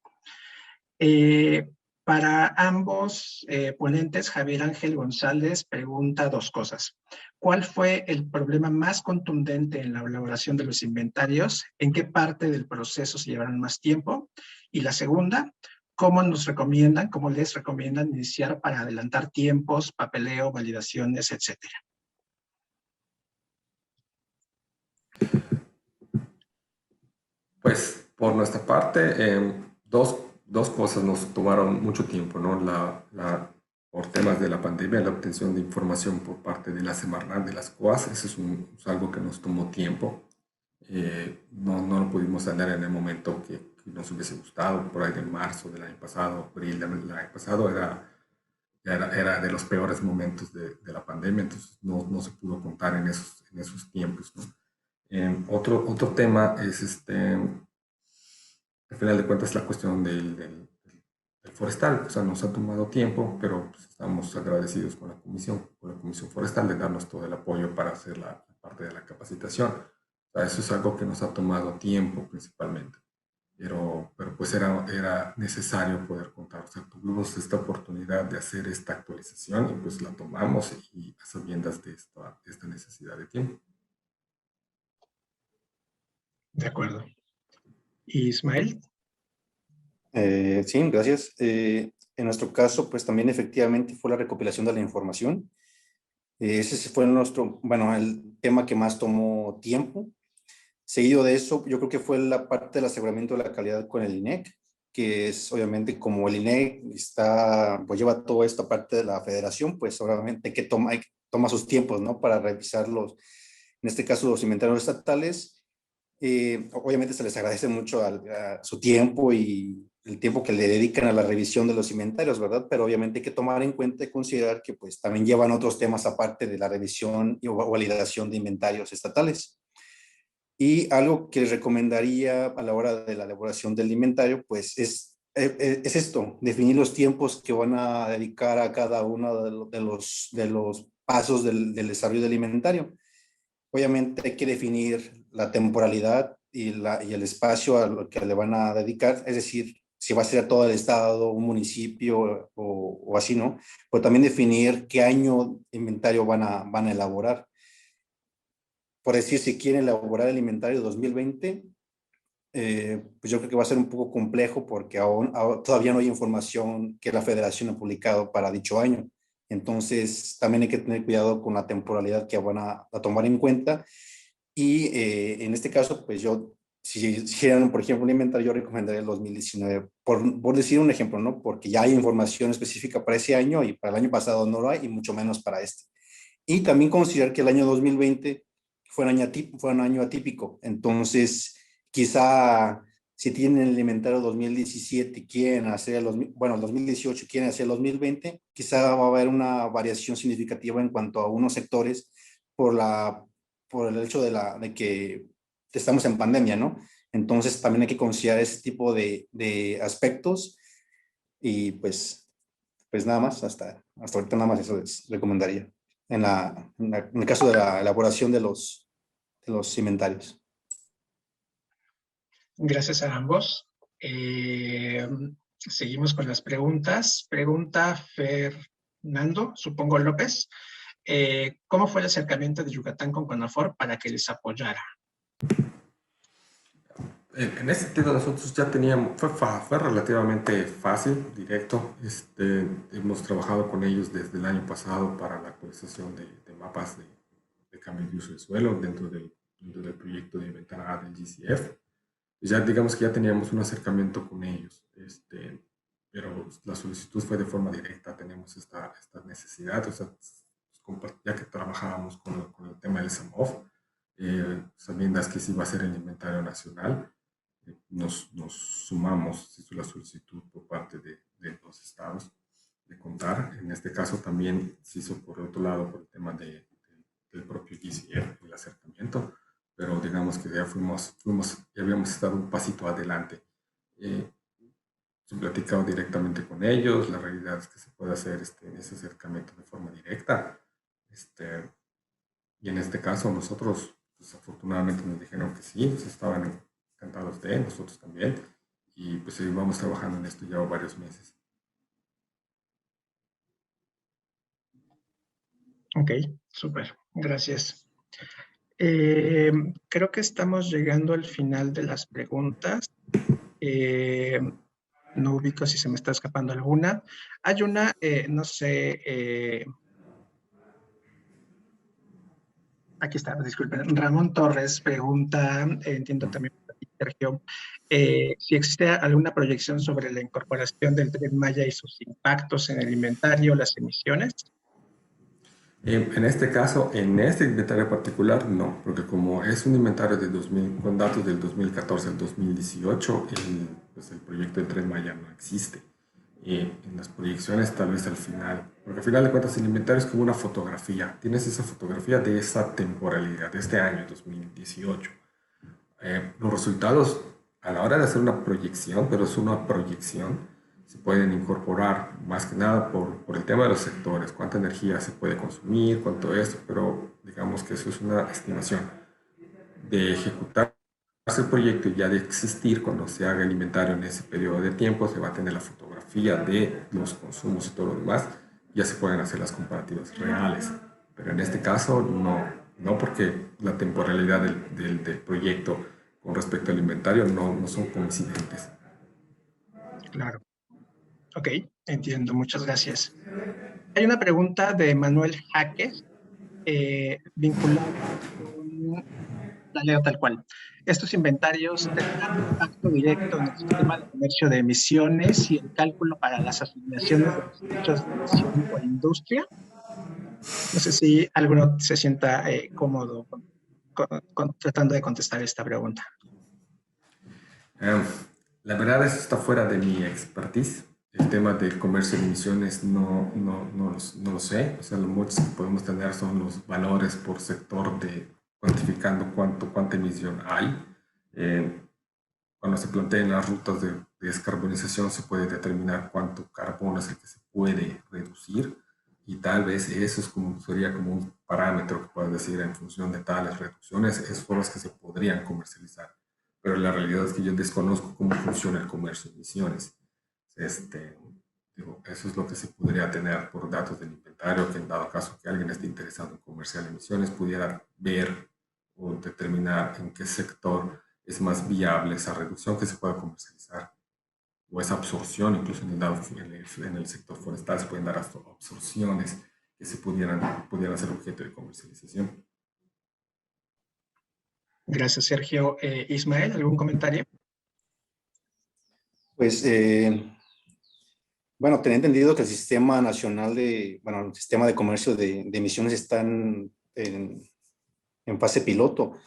Para ambos ponentes, Javier Ángel González pregunta dos cosas. ¿Cuál fue el problema más contundente en la elaboración de los inventarios? ¿En qué parte del proceso se llevaron más tiempo? Y la segunda, ¿cómo les recomiendan iniciar para adelantar tiempos, papeleo, validaciones, etcétera? Pues por nuestra parte, dos cosas nos tomaron mucho tiempo, ¿no? Por temas de la pandemia, la obtención de información por parte de la Semarnat, de las COAS, eso es algo que nos tomó tiempo. No lo pudimos tener en el momento que nos hubiese gustado, por ahí de marzo del año pasado, abril del año pasado, era de los peores momentos de la pandemia, entonces no se pudo contar en esos tiempos, ¿no? Otro tema es, al final de cuentas, la cuestión del forestal. O sea, nos ha tomado tiempo, pero pues, estamos agradecidos con la Comisión Forestal de darnos todo el apoyo para hacer la parte de la capacitación. O sea, eso es algo que nos ha tomado tiempo principalmente, pero pues era necesario poder contar. O sea, tuvimos esta oportunidad de hacer esta actualización y pues la tomamos y a sabiendas de esta necesidad de tiempo. De acuerdo. Ismael. Sí, gracias. En nuestro caso, pues también efectivamente fue la recopilación de la información. Ese fue el tema que más tomó tiempo. Seguido de eso, yo creo que fue la parte del aseguramiento de la calidad con el INEC, que es obviamente como el INEC pues lleva toda esta parte de la federación, pues obviamente que toma sus tiempos, ¿no? Para revisar en este caso, los inventarios estatales. Obviamente se les agradece mucho a su tiempo y el tiempo que le dedican a la revisión de los inventarios, ¿verdad? Pero obviamente hay que tomar en cuenta y considerar que pues también llevan otros temas aparte de la revisión o validación de inventarios estatales. Y algo que recomendaría a la hora de la elaboración del inventario, pues es esto, definir los tiempos que van a dedicar a cada uno de los pasos del desarrollo del inventario. Obviamente hay que definir la temporalidad y el espacio a lo que le van a dedicar, es decir, si va a ser todo el estado, un municipio o así, ¿no? Pero también definir qué año inventario van a elaborar. Por decir, si quieren elaborar el inventario 2020, pues yo creo que va a ser un poco complejo porque todavía no hay información que la federación ha publicado para dicho año. Entonces, también hay que tener cuidado con la temporalidad que van a tomar en cuenta. Y en este caso, pues yo, si hicieran, por ejemplo, un inventario, yo recomendaría el 2019, por decir un ejemplo, ¿no? Porque ya hay información específica para ese año y para el año pasado no lo hay, y mucho menos para este. Y también considerar que el año 2020 fue un año atípico. Entonces, quizá si tienen el inventario 2017, quieren hacer el 2018, quieren hacer el 2020, quizá va a haber una variación significativa en cuanto a unos sectores por, por el hecho de que estamos en pandemia, ¿no? Entonces, también hay que considerar ese tipo de aspectos y pues nada más, hasta ahorita nada más eso les recomendaría en el caso de la elaboración de los inventarios. Gracias a ambos. Seguimos con las preguntas. Pregunta Fernando, supongo López. ¿Cómo fue el acercamiento de Yucatán con CONAFOR para que les apoyara? En ese sentido nosotros ya teníamos, fue relativamente fácil, directo. Hemos trabajado con ellos desde el año pasado para la actualización de mapas de cambio de uso de suelo dentro del proyecto de inventario del GCF. Ya digamos que ya teníamos un acercamiento con ellos, pero la solicitud fue de forma directa, tenemos esta necesidad, o sea, ya que trabajábamos con el tema del SAMOF, sabiendo que sí va a ser el inventario nacional, nos sumamos, se hizo la solicitud por parte de los estados de contar. En este caso también se hizo por otro lado por el tema del propio GCF, el acercamiento, pero digamos que ya ya habíamos estado un pasito adelante. Se platicado directamente con ellos, la realidad es que se puede hacer ese acercamiento de forma directa. Y en este caso nosotros, pues, afortunadamente nos dijeron que sí, pues, estaban encantados de nosotros también, y pues vamos trabajando en esto ya varios meses. Ok, súper, gracias. Creo que estamos llegando al final de las preguntas. No ubico si se me está escapando alguna. Hay una, no sé, aquí está, disculpen. Ramón Torres pregunta, entiendo también, Sergio, si existe alguna proyección sobre la incorporación del Tren Maya y sus impactos en el inventario, las emisiones. En este caso, en este inventario particular, no, porque como es un inventario de 2000, con datos del 2014 al 2018, pues el proyecto del Tren Maya no existe. En las proyecciones tal vez al final, porque al final de cuentas el inventario es como una fotografía, tienes esa fotografía de esa temporalidad, de este año 2018. Los resultados a la hora de hacer una proyección, pero es una proyección, se pueden incorporar más que nada por el tema de los sectores, cuánta energía se puede consumir, cuánto esto, pero digamos que eso es una estimación. De ejecutarse el proyecto y ya de existir, cuando se haga el inventario en ese periodo de tiempo, se va a tener la fotografía de los consumos y todo lo demás, ya se pueden hacer las comparativas reales. Pero en este caso no porque la temporalidad del proyecto con respecto al inventario no son coincidentes. Claro. Ok, entiendo, muchas gracias. Hay una pregunta de Manuel Jaques vinculada con la leo tal cual. ¿Estos inventarios tendrán impacto directo en el sistema de comercio de emisiones y el cálculo para las asignaciones de los derechos de emisión por industria? No sé si alguno se sienta cómodo tratando de contestar esta pregunta. Um, la verdad es que está fuera de mi expertise. El tema del comercio de emisiones no lo sé. O sea, lo mucho que podemos tener son los valores por sector de cuantificando cuánta emisión hay. Cuando se plantean las rutas de descarbonización se puede determinar cuánto carbono es el que se puede reducir, y tal vez eso sería como un parámetro que puedas decir en función de tales reducciones, esos son los que se podrían comercializar. pero la realidad es que yo desconozco cómo funciona el comercio de emisiones. Digo, eso es lo que se podría tener por datos del inventario, que en dado caso que alguien esté interesado en comerciar emisiones, pudiera ver o determinar en qué sector es más viable esa reducción que se pueda comercializar, o esa absorción, incluso en el sector forestal se pueden dar hasta absorciones que pudieran ser objeto de comercialización. Gracias, Sergio. Ismael, ¿algún comentario? Pues, bueno, tenía entendido que el sistema nacional bueno, el sistema de comercio de emisiones está en fase piloto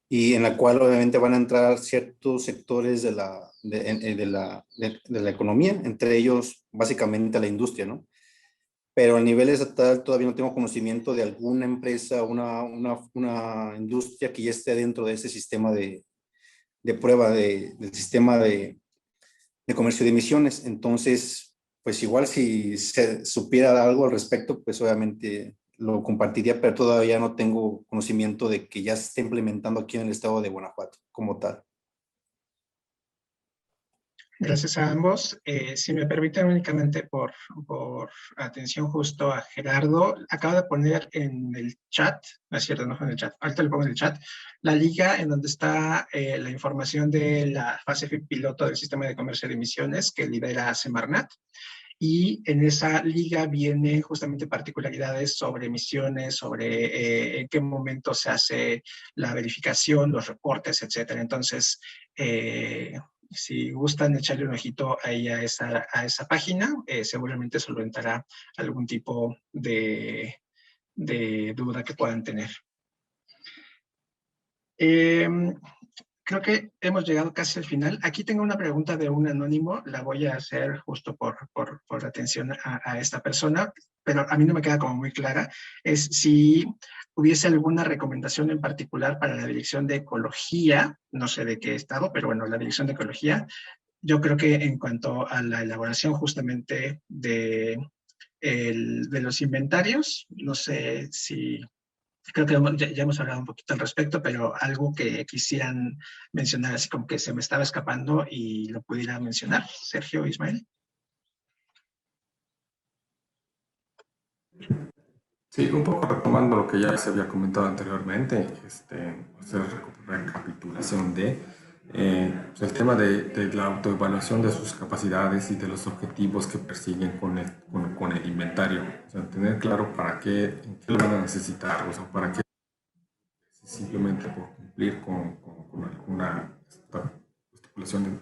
y en la cual obviamente van a entrar ciertos sectores de la economía, entre ellos básicamente la industria, ¿no? Pero a nivel estatal todavía no tengo conocimiento de alguna empresa, una industria que ya esté dentro de ese sistema de prueba del sistema de comercio de emisiones. Entonces, pues igual si se supiera algo al respecto, pues obviamente lo compartiría, pero todavía no tengo conocimiento de que ya se esté implementando aquí en el estado de Guanajuato como tal. Gracias a ambos. Si me permiten únicamente por atención justo a Gerardo, acabo de poner en el chat, no es cierto, no fue en el chat, ahorita le pongo en el chat, la liga en donde está la información de la fase piloto del sistema de comercio de emisiones que lidera Semarnat. Y en esa liga vienen justamente particularidades sobre emisiones, sobre en qué momento se hace la verificación, los reportes, etcétera. Entonces, si gustan echarle un ojito ahí a esa página, seguramente solventará algún tipo de duda que puedan tener. Creo que hemos llegado casi al final. Aquí tengo una pregunta de un anónimo, la voy a hacer justo por atención a esta persona, pero a mí no me queda como muy clara. Es si hubiese alguna recomendación en particular para la Dirección de Ecología, no sé de qué estado, pero bueno, la Dirección de Ecología. Yo creo que en cuanto a la elaboración justamente de los inventarios, no sé si creo que ya hemos hablado un poquito al respecto, pero algo que quisieran mencionar, así como que se me estaba escapando y lo pudiera mencionar. Sergio, Ismael. Sí, un poco retomando lo que ya se había comentado anteriormente, hacer recapitulación pues el tema de la autoevaluación de sus capacidades y de los objetivos que persiguen con el inventario. O sea, tener claro para qué, en qué lo van a necesitar, o sea, para qué simplemente por cumplir con alguna estipulación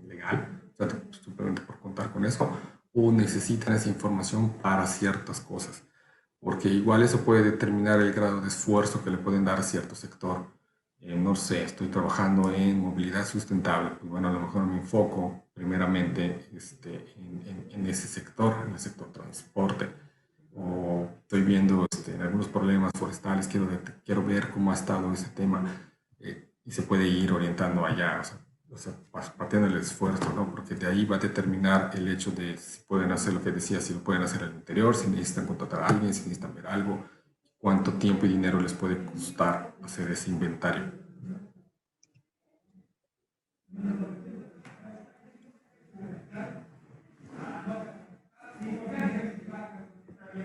legal, o sea, simplemente por contar con eso, o necesitan esa información para ciertas cosas, porque igual eso puede determinar el grado de esfuerzo que le pueden dar a cierto sector. No sé, estoy trabajando en movilidad sustentable, pues bueno, a lo mejor me enfoco primeramente en ese sector, en el sector transporte, o estoy viendo algunos problemas forestales, quiero ver cómo ha estado ese tema, y se puede ir orientando allá, o sea, partiendo del esfuerzo, ¿no? Porque de ahí va a determinar el hecho de si pueden hacer lo que decía, si lo pueden hacer al interior, si necesitan contratar a alguien, si necesitan ver algo, cuánto tiempo y dinero les puede costar hacer ese inventario.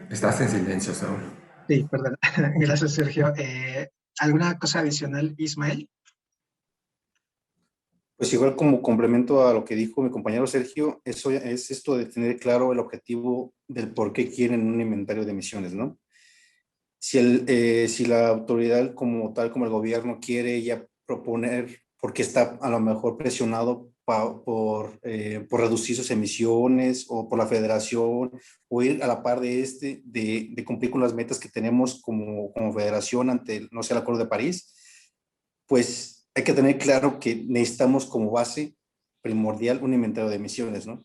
Estás en silencio, Saúl. Sí, perdón. Gracias, Sergio. ¿Alguna cosa adicional, Ismael? Pues igual como complemento a lo que dijo mi compañero Sergio, eso es esto de tener claro el objetivo del por qué quieren un inventario de emisiones, ¿no? Si la autoridad como tal, como el gobierno quiere ya proponer, porque está a lo mejor presionado por reducir sus emisiones o por la federación o ir a la par de cumplir con las metas que tenemos como federación ante, no sé, el Acuerdo de París, pues hay que tener claro que necesitamos como base primordial un inventario de emisiones, ¿no?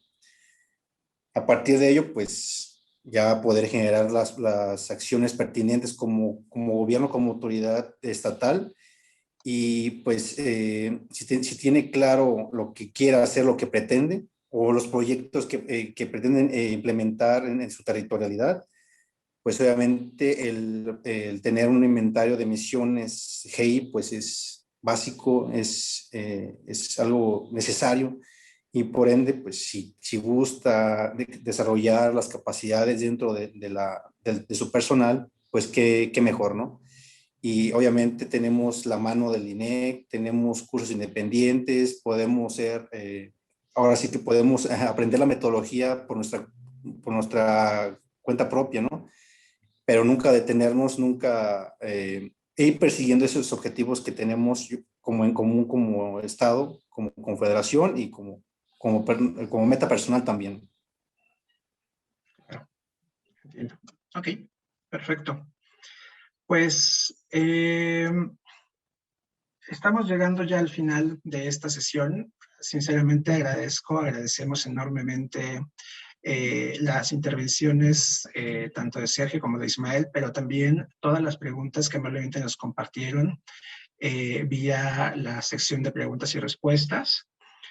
A partir de ello, pues ya poder generar las acciones pertinentes como gobierno, como autoridad estatal y pues si tiene claro lo que quiera hacer, lo que pretende o los proyectos que pretenden implementar en su territorialidad, pues obviamente el tener un inventario de emisiones GI pues es básico, es algo necesario y por ende, pues si gusta desarrollar las capacidades dentro de su personal, pues qué mejor, ¿no? Y obviamente tenemos la mano del INEC, tenemos cursos independientes, podemos ser, ahora sí que podemos aprender la metodología por nuestra cuenta propia, ¿no? Pero nunca detenernos, nunca ir persiguiendo esos objetivos que tenemos como en común como Estado, como confederación y como meta personal también. Entiendo. Ok, perfecto. Pues estamos llegando ya al final de esta sesión. Sinceramente agradecemos enormemente las intervenciones tanto de Sergio como de Ismael, pero también todas las preguntas que amablemente nos compartieron vía la sección de preguntas y respuestas.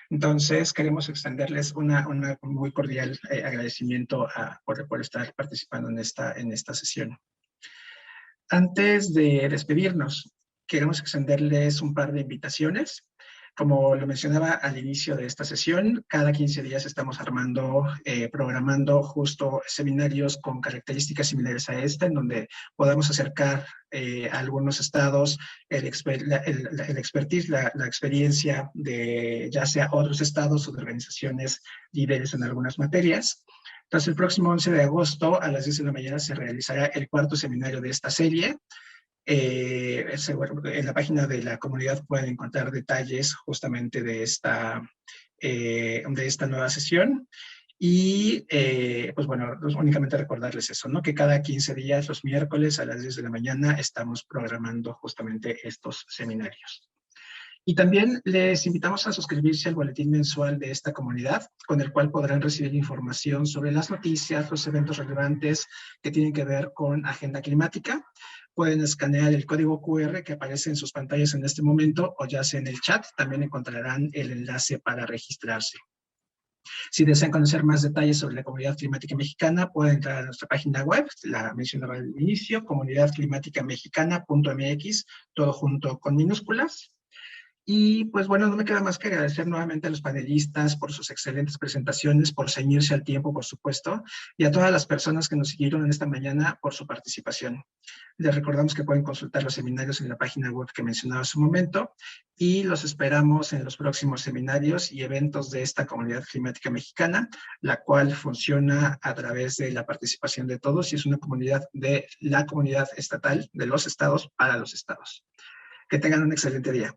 Entonces, queremos extenderles un muy cordial agradecimiento por estar participando en esta sesión. Antes de despedirnos, queremos extenderles un par de invitaciones. Como lo mencionaba al inicio de esta sesión, cada 15 días estamos programando justo seminarios con características similares a esta, en donde podamos acercar a algunos estados el expertise, la experiencia de ya sea otros estados o de organizaciones líderes en algunas materias. Entonces, el próximo 11 de agosto a las 10 de la mañana se realizará el cuarto seminario de esta serie. En la página de la comunidad pueden encontrar detalles justamente de esta nueva sesión. Y pues bueno, únicamente recordarles eso, ¿no? Que cada 15 días, los miércoles a las 10 de la mañana, estamos programando justamente estos seminarios. Y también les invitamos a suscribirse al boletín mensual de esta comunidad, con el cual podrán recibir información sobre las noticias, los eventos relevantes que tienen que ver con agenda climática. Pueden escanear el código QR que aparece en sus pantallas en este momento o ya sea en el chat, también encontrarán el enlace para registrarse. Si desean conocer más detalles sobre la Comunidad Climática Mexicana, pueden entrar a nuestra página web, la mencionaba al inicio, comunidadclimaticamexicana.mx, todo junto con minúsculas. Y pues bueno, no me queda más que agradecer nuevamente a los panelistas por sus excelentes presentaciones, por ceñirse al tiempo, por supuesto, y a todas las personas que nos siguieron en esta mañana por su participación. Les recordamos que pueden consultar los seminarios en la página web que mencionaba hace un momento y los esperamos en los próximos seminarios y eventos de esta Comunidad Climática Mexicana, la cual funciona a través de la participación de todos y es una comunidad de la comunidad estatal, de los estados para los estados. Que tengan un excelente día.